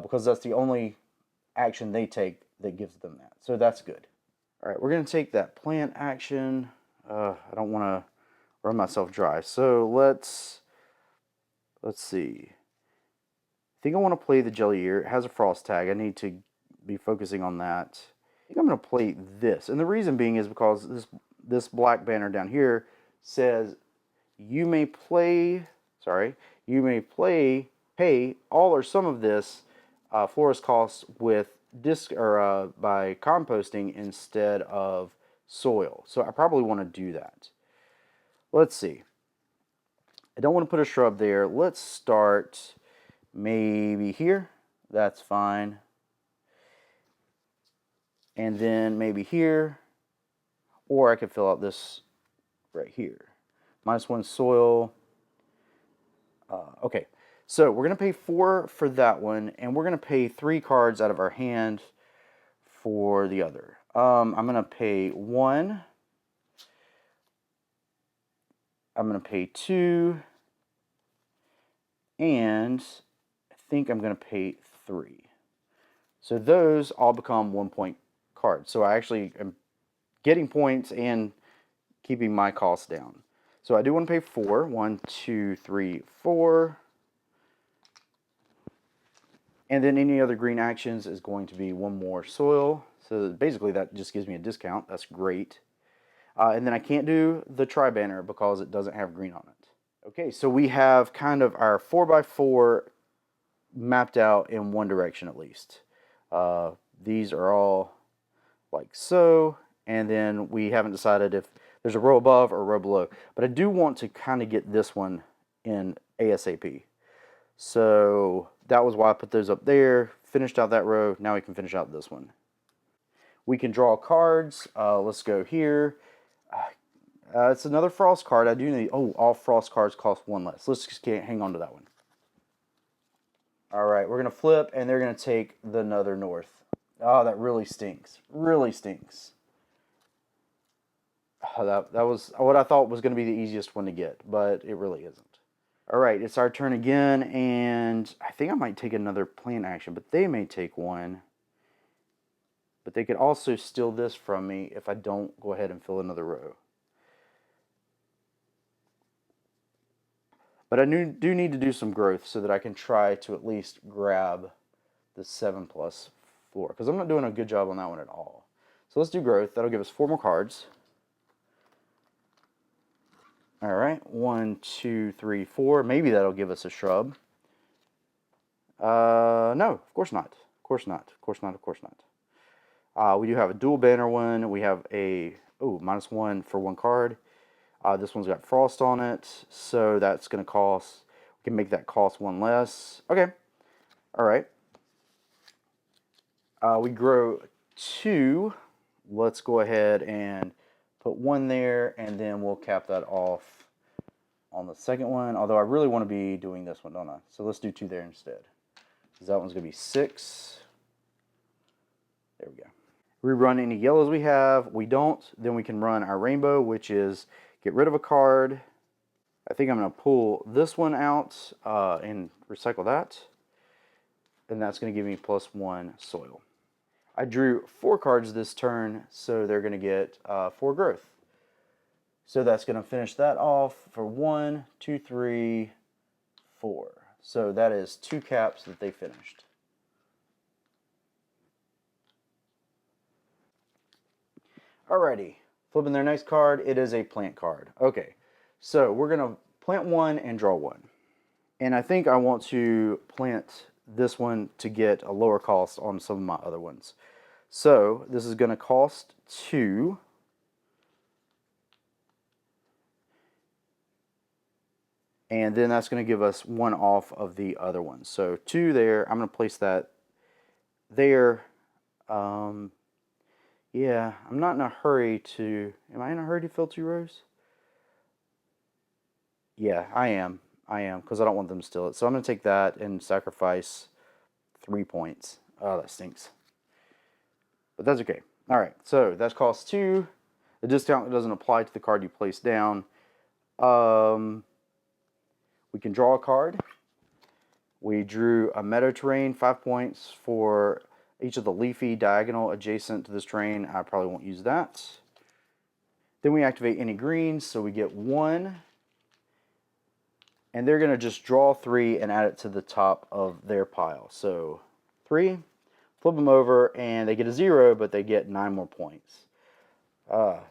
Because that's the only action they take that gives them that. So that's good. All right, we're going to take that plant action. I don't want to run myself dry. So let's see. I think I want to play the Jelly Ear. It has a frost tag. I need to be focusing on that. I think I'm going to play this. And the reason being is because this black banner down here says you may pay all or some of this florist costs with by composting instead of soil. So I probably want to do that. Let's see. I don't want to put a shrub there. Let's start maybe here. That's fine. And then maybe here. Or I could fill out this right here. -1 soil. Okay. So we're going to pay 4 for that one. And we're going to pay 3 cards out of our hand for the other. I'm going to pay 1. I'm going to pay 2. And I think I'm going to pay 3. So those all become 1-point cards. So I actually am getting points and keeping my costs down. So I do want to pay 4. 1, 2, 3, 4. And then any other green actions is going to be 1 more soil. So basically that just gives me a discount. That's great. And then I can't do the tri-banner because it doesn't have green on it. Okay, so we have kind of our 4x4 mapped out in one direction at least. These are all like so, and then we haven't decided if there's a row above or a row below. But I do want to kind of get this one in ASAP. So that was why I put those up there, finished out that row. Now we can finish out this one. We can draw cards. Let's go here. It's another frost card. I do need, all frost cards cost 1 less. Let's just hang on to that one. All right, we're going to flip, and they're going to take the Nether North. Oh, that really stinks. Really stinks. Oh, that was what I thought was going to be the easiest one to get, but it really isn't. All right, it's our turn again, and I think I might take another plant action, but they may take 1. But they could also steal this from me if I don't go ahead and fill another row. But I do need to do some growth so that I can try to at least grab the 7+ floor, because I'm not doing a good job on that one at all. So let's do growth. That'll give us 4 more cards. All right, 1, 2, 3, 4. Maybe that'll give us a shrub. No, of course not. Of course not. Of course not. Of course not. We do have a dual banner one. We have a -1 for 1 card. This one's got frost on it, so that's going to cost. We can make that cost 1 less. Okay. All right. We grow 2. Let's go ahead and put 1 there, and then we'll cap that off on the second one. Although I really want to be doing this one, don't I? So let's do 2 there instead, because that one's going to be 6. There we go. Rerun any yellows we have. We don't. Then we can run our rainbow, which is get rid of a card. I think I'm going to pull this one out and recycle that. And that's going to give me +1 soil. I drew 4 cards this turn, so they're going to get 4 growth. So that's going to finish that off for 1, 2, 3, 4. So that is 2 caps that they finished. Alrighty, flipping their next card. It is a plant card. Okay, so we're going to plant 1 and draw 1. And I think I want to plant this one to get a lower cost on some of my other ones. So this is going to cost 2. And then that's going to give us 1 off of the other one. So 2 there. I'm going to place that there. Yeah, I'm not in a hurry to... Am I in a hurry to fill 2 rows? Yeah, I am. Because I don't want them to steal it. So I'm going to take that and sacrifice 3 points. Oh, that stinks. But that's okay. All right, so that's cost 2. The discount doesn't apply to the card you place down. We can draw a card. We drew a meadow terrain, 5 points for each of the leafy diagonal adjacent to this terrain. I probably won't use that. Then we activate any greens, so we get 1. And they're going to just draw 3 and add it to the top of their pile. So 3, flip them over, and they get a 0, but they get 9 more points.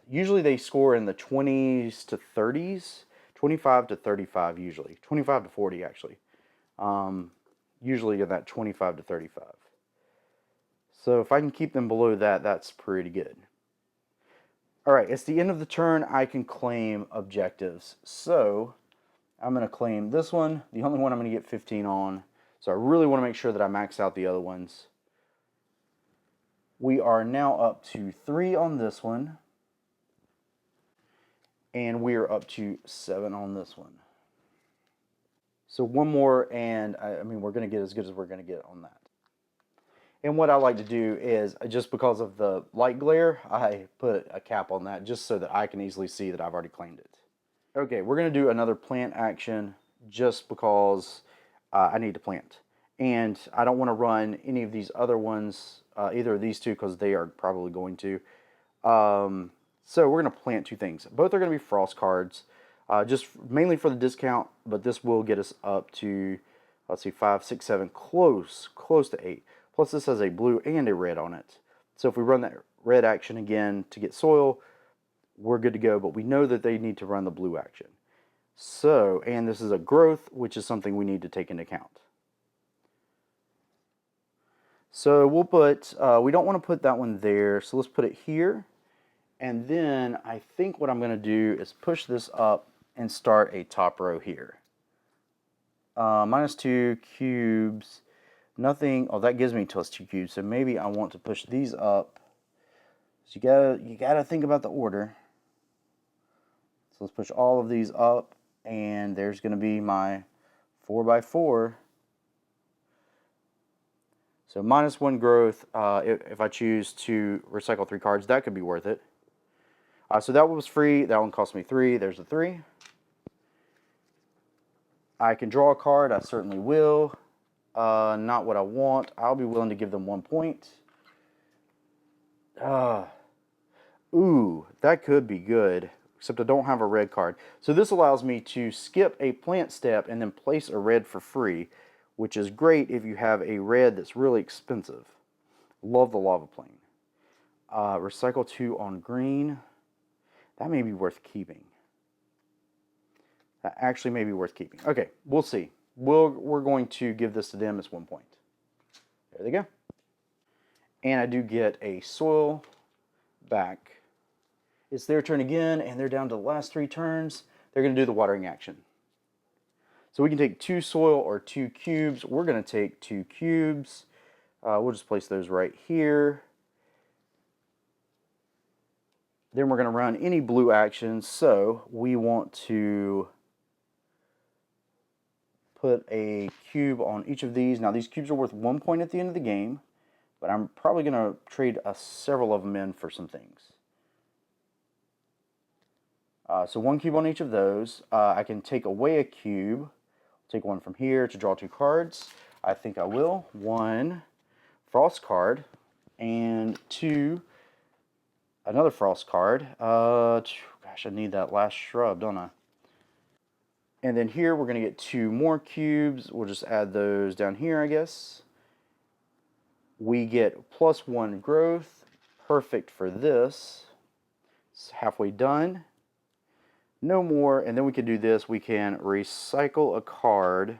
Usually they score in the 20s to 30s, 25 to 35 usually, 25 to 40 actually. Usually in that 25 to 35. So if I can keep them below that, that's pretty good. All right, it's the end of the turn. I can claim objectives. So I'm going to claim this one, the only one I'm going to get 15 on. So I really want to make sure that I max out the other ones. We are now up to 3 on this one. And we are up to 7 on this one. So one more, and I mean, we're going to get as good as we're going to get on that. And what I like to do is, just because of the light glare, I put a cap on that just so that I can easily see that I've already claimed it. Okay, we're going to do another plant action just because I need to plant. And I don't want to run any of these other ones, either of these two, because they are probably going to. So we're going to plant 2 things. Both are going to be frost cards, just mainly for the discount, but this will get us up to, let's see, 5, 6, 7, close to 8. Plus this has a blue and a red on it. So if we run that red action again to get soil, we're good to go, but we know that they need to run the blue action. So, and this is a growth, which is something we need to take into account. So we'll put, we don't want to put that one there, so let's put it here. And then I think what I'm going to do is push this up and start a top row here. -2 cubes, nothing. Oh, that gives me +2 cubes, so maybe I want to push these up. So you gotta think about the order. So let's push all of these up, and there's going to be my 4x4. So -1 growth. If I choose to recycle 3 cards, that could be worth it. So that one was free. That one cost me 3. There's the 3. I can draw a card. I certainly will. Not what I want. I'll be willing to give them 1 point. Ooh, that could be good. Except I don't have a red card. So this allows me to skip a plant step and then place a red for free, which is great if you have a red that's really expensive. Love the lava plane. Recycle 2 on green. That may be worth keeping. That actually may be worth keeping. Okay, we'll see. We're going to give this to them as 1 point. There they go. And I do get a soil back. It's their turn again, and they're down to the last 3 turns. They're going to do the watering action. So we can take 2 soil or 2 cubes. We're going to take 2 cubes. We'll just place those right here. Then we're going to run any blue actions. So we want to put a cube on each of these. Now these cubes are worth 1 point at the end of the game, but I'm probably going to trade several of them in for some things. So 1 cube on each of those. I can take away a cube. Take 1 from here to draw 2 cards. I think I will. 1 frost card and 2 another frost card. Gosh, I need that last shrub, don't I? And then here we're going to get 2 more cubes. We'll just add those down here, I guess. We get +1 growth. Perfect for this. It's halfway done. No more, and then we can do this. We can recycle a card. I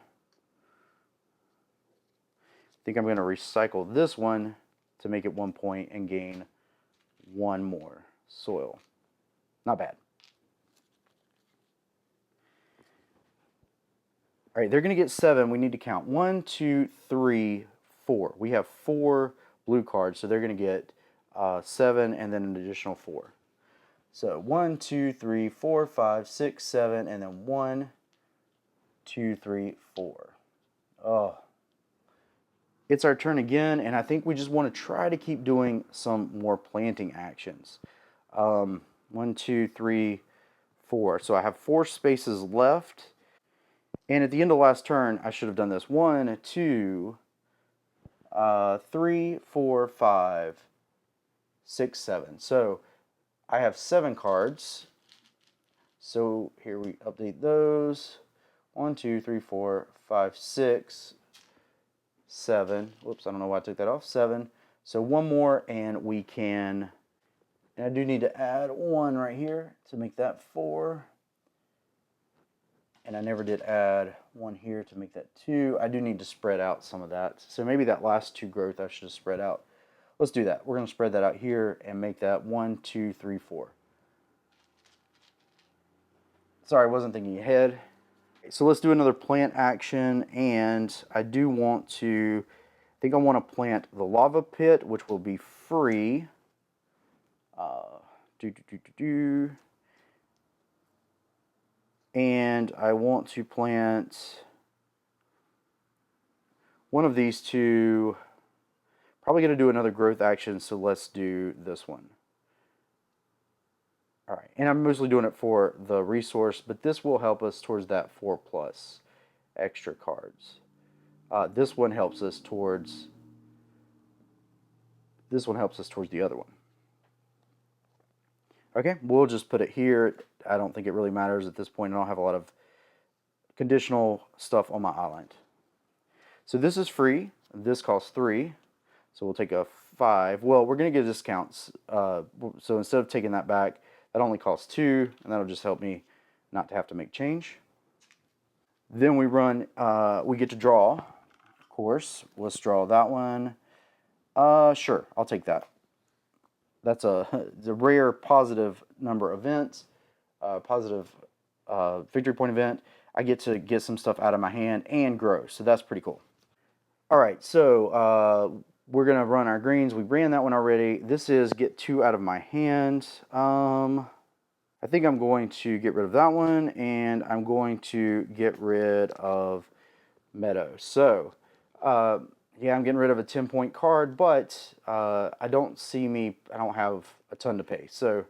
think I'm going to recycle this one to make it 1 point and gain 1 more soil. Not bad. All right, they're going to get 7. We need to count 1, 2, 3, 4. We have 4 blue cards, so they're going to get 7 and then an additional 4. So 1, 2, 3, 4, 5, 6, 7, and then 1. 2, 3, 4. Oh. It's our turn again, and I think we just want to try to keep doing some more planting actions. 1, 2, 3, 4. So I have 4 spaces left. And at the end of last turn, I should have done this. 1, 2, 3, 4, 5, 6, 7. So I have 7 cards. So here we update those. 1, 2, 3, 4, 5, 6, 7. Whoops, I don't know why I took that off. 7. So one more, and we can. And I do need to add 1 right here to make that 4. And I never did add 1 here to make that 2. I do need to spread out some of that. So maybe that last 2 growth I should have spread out. Let's do that. We're going to spread that out here and make that 1, 2, 3, 4. Sorry, I wasn't thinking ahead. So let's do another plant action, and I do want to, I think I want to plant the lava pit, which will be free. And I want to plant one of these two. Probably going to do another growth action, so let's do this one. All right, and I'm mostly doing it for the resource, but this will help us towards that 4+ extra cards. This one helps us towards the other one. Okay, we'll just put it here. I don't think it really matters at this point. I don't have a lot of conditional stuff on my island. So this is free. This costs 3. So we'll take a 5. Well, we're going to get discounts. So instead of taking that back, that only costs 2, and that'll just help me not to have to make change. Then we run, we get to draw, of course. Let's draw that one. Sure, I'll take that. That's a rare positive number event, positive victory point event. I get to get some stuff out of my hand and grow, so that's pretty cool. All right, so we're going to run our greens. We ran that one already. This is get 2 out of my hand. I think I'm going to get rid of that one, and I'm going to get rid of Meadow. So, yeah, I'm getting rid of a 10-point card, but I don't have a ton to pay. So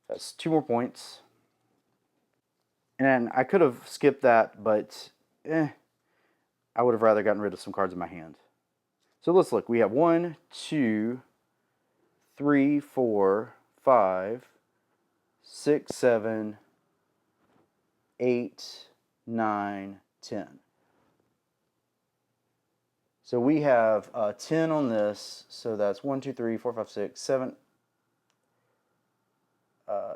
that's 2 more points. And I could have skipped that, but I would have rather gotten rid of some cards in my hand. So let's look. We have 1, 2, 3, 4, 5, 6, 7, 8, 9, 10. So we have 10 on this. So that's 1, 2, 3, 4, 5, 6, 7,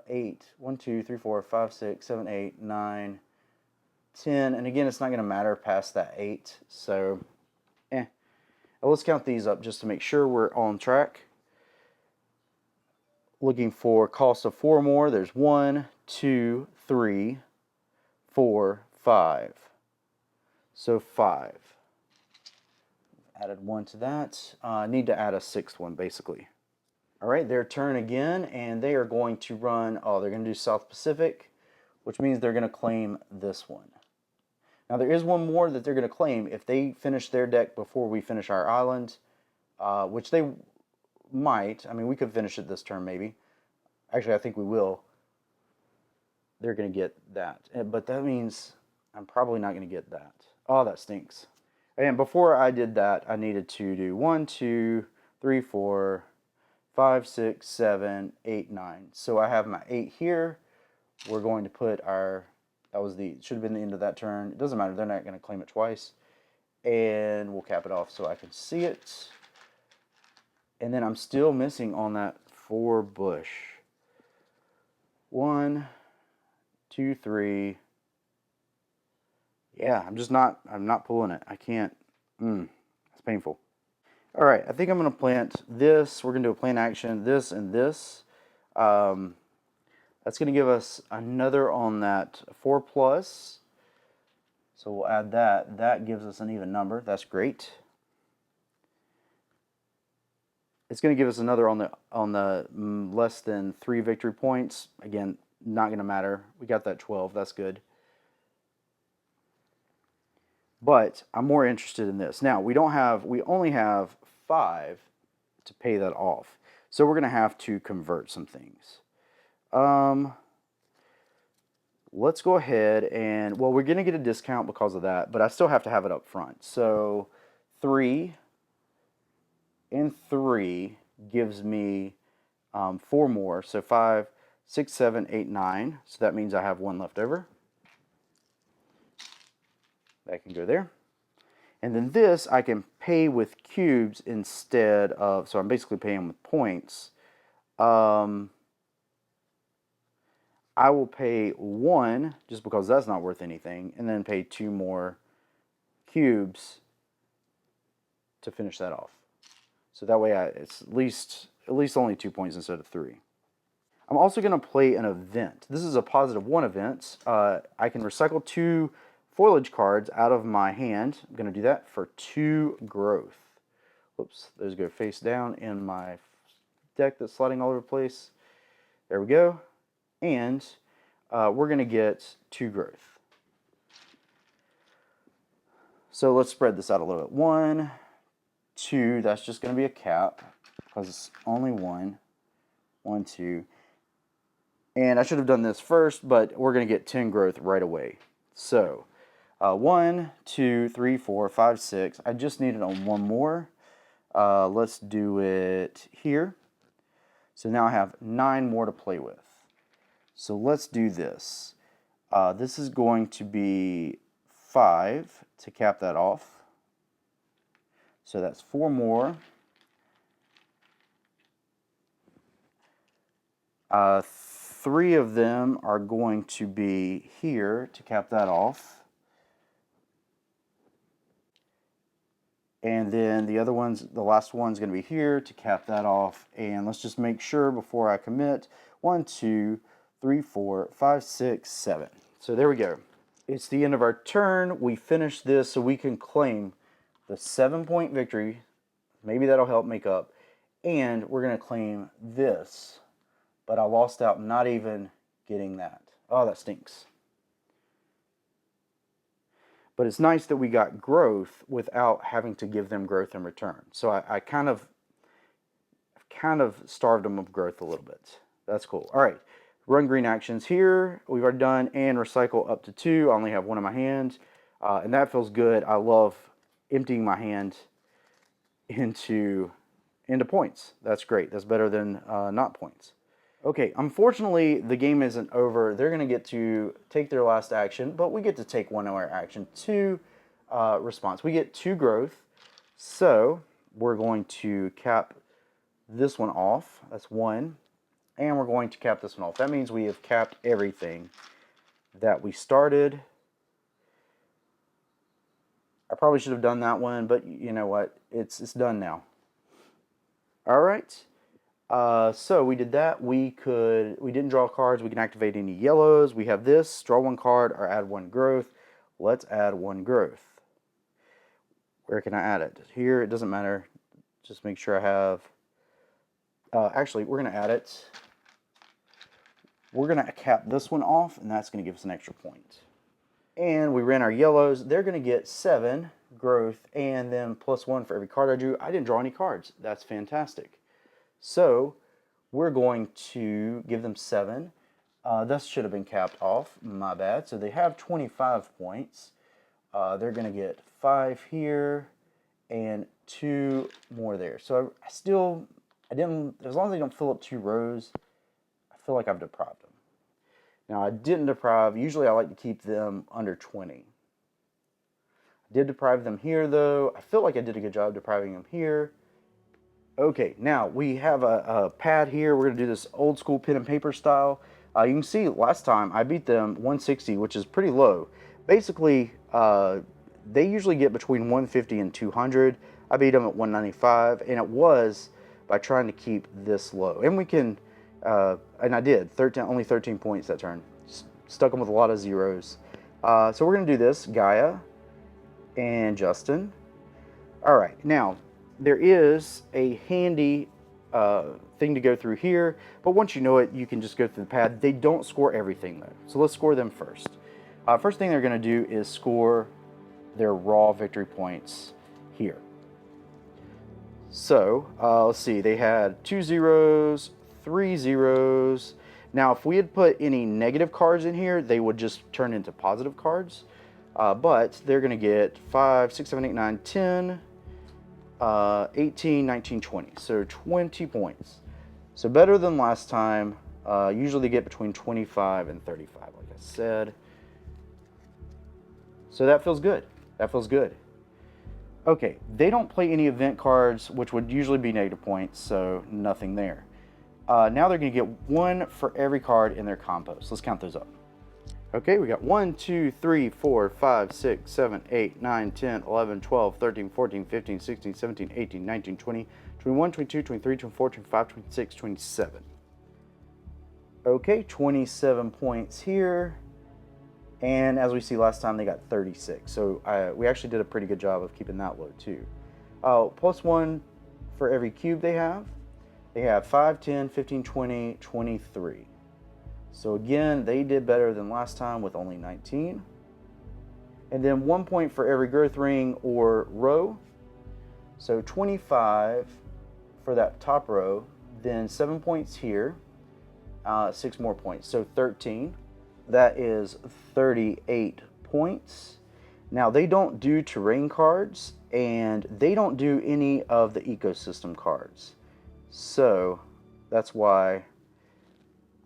8. 1, 2, 3, 4, 5, 6, 7, 8, 9, 10. And again, it's not going to matter past that 8. So, let's count these up just to make sure we're on track. Looking for cost of 4 more. There's 1, 2, 3, 4, 5. So 5. Added 1 to that. I need to add a 6th one, basically. All right, their turn again, and they are going to run, they're going to do South Pacific, which means they're going to claim this one. Now, there is one more that they're going to claim if they finish their deck before we finish our island, which they might. I mean, we could finish it this turn, maybe. Actually, I think we will. They're going to get that. But that means I'm probably not going to get that. Oh, that stinks. And before I did that, I needed to do 1, 2, 3, 4, 5, 6, 7, 8, 9. So I have my 8 here. We're going to put our... should have been the end of that turn. It doesn't matter. They're not going to claim it twice. And we'll cap it off so I can see it. And then I'm still missing on that 4 bush. 1, 2, 3. Yeah, I'm not pulling it. I can't. It's painful. All right, I think I'm going to plant this. We're going to do a plant action, this and this. That's going to give us another on that 4+. So we'll add that. That gives us an even number. That's great. It's going to give us another on the less than 3 victory points. Again, not going to matter. We got that 12. That's good. But I'm more interested in this. Now, we only have 5 to pay that off. So we're going to have to convert some things. Let's go ahead and, well, we're going to get a discount because of that, but I still have to have it up front. So 3 and 3 gives me 4 more. So 5, 6, 7, 8, 9. So that means I have 1 left over. That can go there. And then this I can pay with cubes instead of, so I'm basically paying with points. I will pay 1 just because that's not worth anything, and then pay 2 more cubes to finish that off. So that way it's at least only 2 points instead of 3. I'm also going to play an event. This is a +1 event. I can recycle 2 foliage cards out of my hand. I'm going to do that for 2 growth. Whoops, those go face down in my deck that's sliding all over the place. There we go. And we're going to get 2 growth. So let's spread this out a little bit. 1, 2, that's just going to be a cap because it's only 1. 1, 2. And I should have done this first, but we're going to get 10 growth right away. So 1, 2, 3, 4, 5, 6. I just needed on 1 more. Let's do it here. So now I have 9 more to play with. So let's do this. This is going to be 5 to cap that off. So that's 4 more. 3 of them are going to be here to cap that off. And then the other ones, the last one's going to be here to cap that off. And let's just make sure before I commit. 1, 2, 3, 4, 5, 6, 7. So there we go. It's the end of our turn. We finished this so we can claim the 7-point victory. Maybe that'll help make up. And we're going to claim this. But I lost out not even getting that. Oh, that stinks. But it's nice that we got growth without having to give them growth in return. So I kind of starved them of growth a little bit. That's cool. All right, run green actions here. We've already done, and recycle up to 2. I only have 1 in my hand, and that feels good. I love emptying my hand into points. That's great. That's better than not points. Okay, unfortunately, the game isn't over. They're going to get to take their last action, but we get to take 1 of our action to response. We get 2 growth, so we're going to cap this one off. That's 1, and we're going to cap this one off. That means we have capped everything that we started. I probably should have done that one, but you know what? It's done now. All right. So we did that. We didn't draw cards. We can activate any yellows. We have this, draw 1 card or add 1 growth. Let's add 1 growth. Where can I add it? Here, it doesn't matter. Just make sure I have, actually, we're going to add it. We're going to cap this one off, and that's going to give us an extra point. And we ran our yellows. They're going to get 7 growth, and then +1 for every card I drew. I didn't draw any cards. That's fantastic. So we're going to give them 7. This should have been capped off. My bad. So they have 25 points. They're going to get 5 here and 2 more there. So I didn't, as long as they don't fill up 2 rows, I feel like I've deprived them. Now I didn't deprive. Usually I like to keep them under 20. I did deprive them here though. I feel like I did a good job depriving them here. Okay, now we have a pad here. We're going to do this old school pen and paper style. You can see last time I beat them 160, which is pretty low. Basically, they usually get between 150 and 200. I beat them at 195, and it was by trying to keep this low. And we can, and I did, only 13 points that turn. Stuck them with a lot of zeros. So we're going to do this, Gaia and Justin. All right, now, there is a handy thing to go through here, but once you know it, you can just go through the pad. They don't score everything though, so let's score them first. First thing they're going to do is score their raw victory points here. So let's see, they had 2 zeros, 3 zeros. Now if we had put any negative cards in here, they would just turn into positive cards. But they're going to get 5, 6, 7, 8, 9, 10, 18, 19, 20. So 20 points. So better than last time. Usually they get between 25 and 35, like I said. So that feels good. That feels good. Okay, they don't play any event cards, which would usually be negative points, so nothing there. Now they're going to get 1 for every card in their compost. Let's count those up. Okay, we got 1, 2, 3, 4, 5, 6, 7, 8, 9, 10, 11, 12, 13, 14, 15, 16, 17, 18, 19, 20, 21, 22, 23, 24, 25, 26, 27. Okay, 27 points here. And as we see last time, they got 36. So we actually did a pretty good job of keeping that low too. Plus 1 for every cube they have. They have 5, 10, 15, 20, 23. So again, they did better than last time with only 19. And then 1 point for every growth ring or row. So 25 for that top row. Then 7 points here. 6 more points. So 13. That is 38 points. Now they don't do terrain cards and they don't do any of the ecosystem cards. So that's why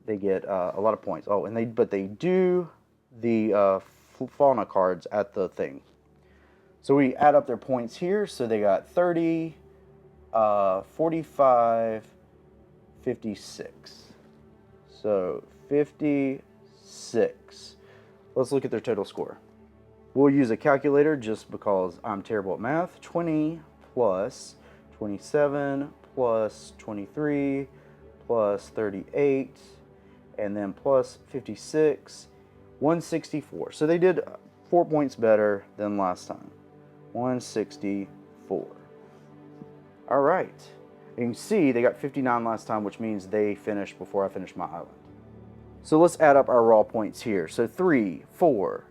they get a lot of points. Oh, and but they do the fauna cards at the thing. So we add up their points here. So they got 30, 45, 56. So 56. Let's look at their total score. We'll use a calculator just because I'm terrible at math. 20 plus 27 plus 23 plus 38 and then plus 56, 164. So they did 4 points better than last time. 164. All right. You can see they got 59 last time, which means they finished before I finished my island. So let's add up our raw points here. So 3, 4,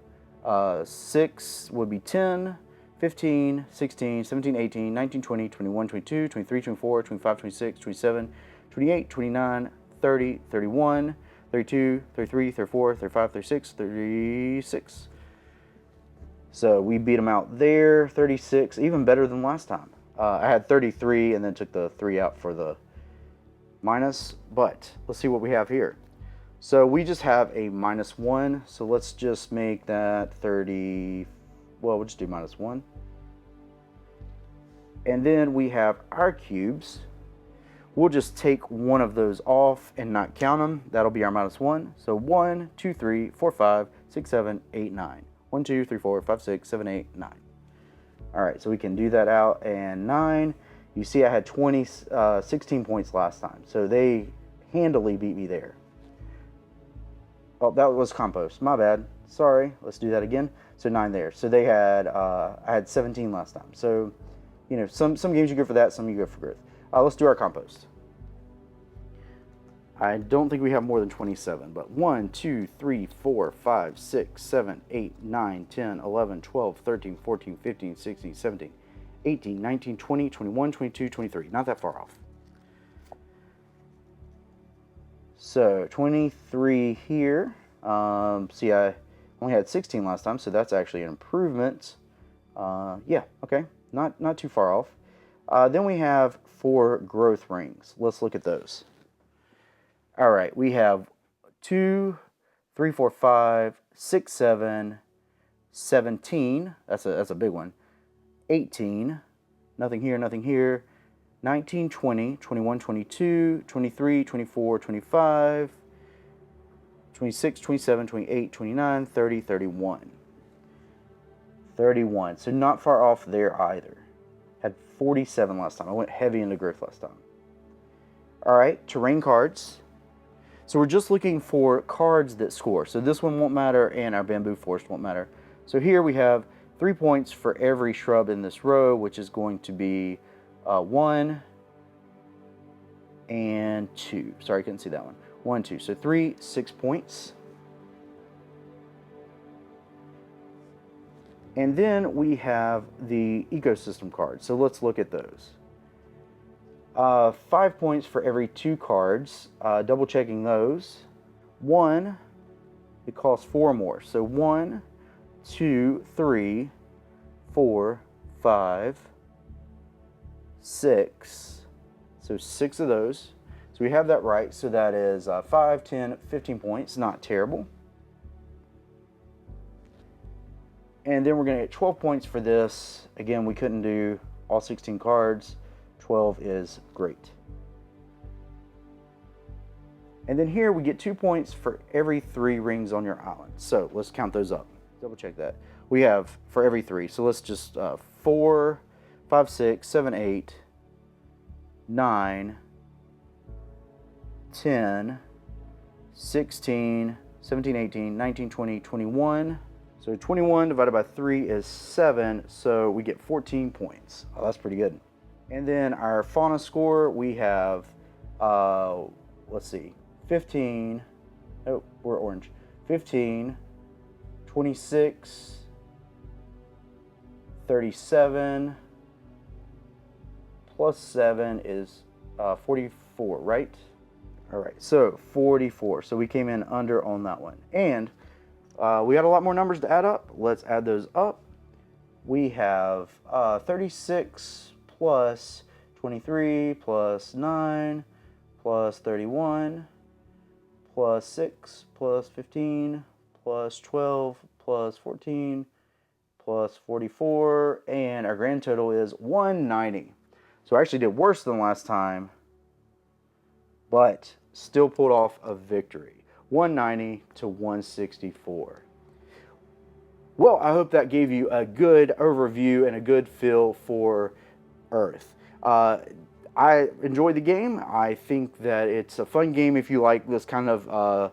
6 would be 10, 15, 16, 17, 18, 19, 20, 21, 22, 23, 24, 25, 26, 27, 28, 29, 30, 31, 32, 33, 34, 35, 36, 36. So we beat them out there, 36, even better than last time. I had 33 and then took the 3 out for the minus, but let's see what we have here. So we just have a -1, so let's just make that 30, well, we'll just do -1. And then we have our cubes. We'll just take one of those off and not count them. That'll be our -1. So 1, 2, 3, 4, 5, 6, 7, 8, 9. 1, 2, 3, 4, 5, 6, 7, 8, 9. All right, so we can do that out, and 9. You see I had 16 points last time, so they handily beat me there. Oh, that was compost. My bad. Sorry. Let's do that again. So 9 there. So they had, I had 17 last time. So, you know, some games you go for that, some you go for growth. Let's do our compost. I don't think we have more than 27, but 1, 2, 3, 4, 5, 6, 7, 8, 9, 10, 11, 12, 13, 14, 15, 16, 17, 18, 19, 20, 21, 22, 23. Not that far off. So 23 here. See, I only had 16 last time, so that's actually an improvement. Yeah, okay, not too far off. Then we have 4 growth rings. Let's look at those. All right, we have 2, 3, 4, 5, 6, 7, 17. That's a big one. 18. Nothing here, nothing here. 19, 20, 21, 22, 23, 24, 25, 26, 27, 28, 29, 30, 31. 31. So not far off there either. Had 47 last time. I went heavy into growth last time. All right, terrain cards. So we're just looking for cards that score. So this one won't matter, and our bamboo forest won't matter. So here we have 3 points for every shrub in this row, which is going to be 1 and 2. Sorry, I couldn't see that one. 1, 2. So 3, 6 points. And then we have the ecosystem cards. So let's look at those. 5 points for every 2 cards. Double checking those. 1, it costs 4 more. So 1, 2, 3, 4, 5, 6. So 6 of those. So we have that right. So that is 5, 10, 15 points. Not terrible. And then we're going to get 12 points for this. Again, we couldn't do all 16 cards. 12 is great. And then here we get 2 points for every 3 rings on your island. So let's count those up. Double check that. We have for every 3. So let's just 4, 5, 6, 7, 8, 9, 10, 16, 17, 18, 19, 20, 21. So 21 divided by 3 is 7, so we get 14 points. Oh, that's pretty good. And then our fauna score, we have, let's see, 15, oh, we're orange, 15, 26, 37, plus 7 is 44, right? All right, so 44. So we came in under on that one. And we got a lot more numbers to add up. Let's add those up. We have 36 plus 23 plus 9 plus 31 plus 6 plus 15 plus 12 plus 14 plus 44, and our grand total is 190. So I actually did worse than last time, but still pulled off a victory. 190 to 164. Well, I hope that gave you a good overview and a good feel for Earth. I enjoyed the game. I think that it's a fun game if you like this kind of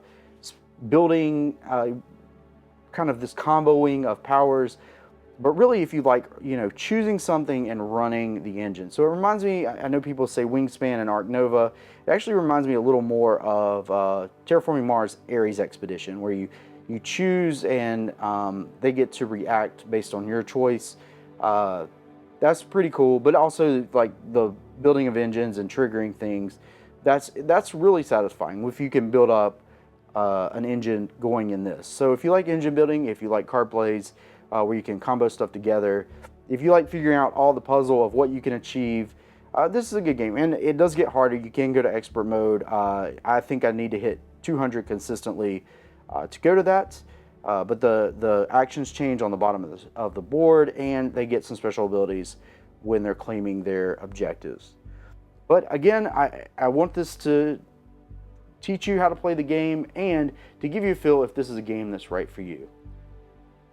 building, kind of this comboing of powers. But really, if you like, choosing something and running the engine. So it reminds me, I know people say Wingspan and Ark Nova. It actually reminds me a little more of Terraforming Mars Ares Expedition, where you choose and they get to react based on your choice. That's pretty cool, but also like the building of engines and triggering things, that's really satisfying if you can build up an engine going in this. So if you like engine building, if you like card plays, where you can combo stuff together, if you like figuring out all the puzzle of what you can achieve, this is a good game. And it does get harder. You can go to expert mode. I think I need to hit 200 consistently to go to that. But the actions change on the bottom of the board, and they get some special abilities when they're claiming their objectives. But again, I want this to teach you how to play the game and to give you a feel if this is a game that's right for you.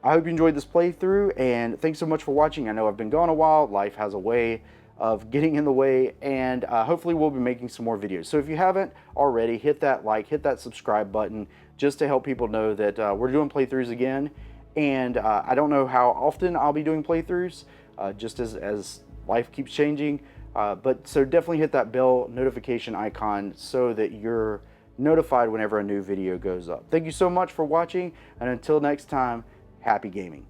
I hope you enjoyed this playthrough, and thanks so much for watching. I know I've been gone a while. Life has a way of getting in the way, and hopefully we'll be making some more videos. So if you haven't already, hit that like, hit that subscribe button, just to help people know that we're doing playthroughs again. And I don't know how often I'll be doing playthroughs, just as life keeps changing. But so definitely hit that bell notification icon so that you're notified whenever a new video goes up. Thank you so much for watching, and until next time, happy gaming.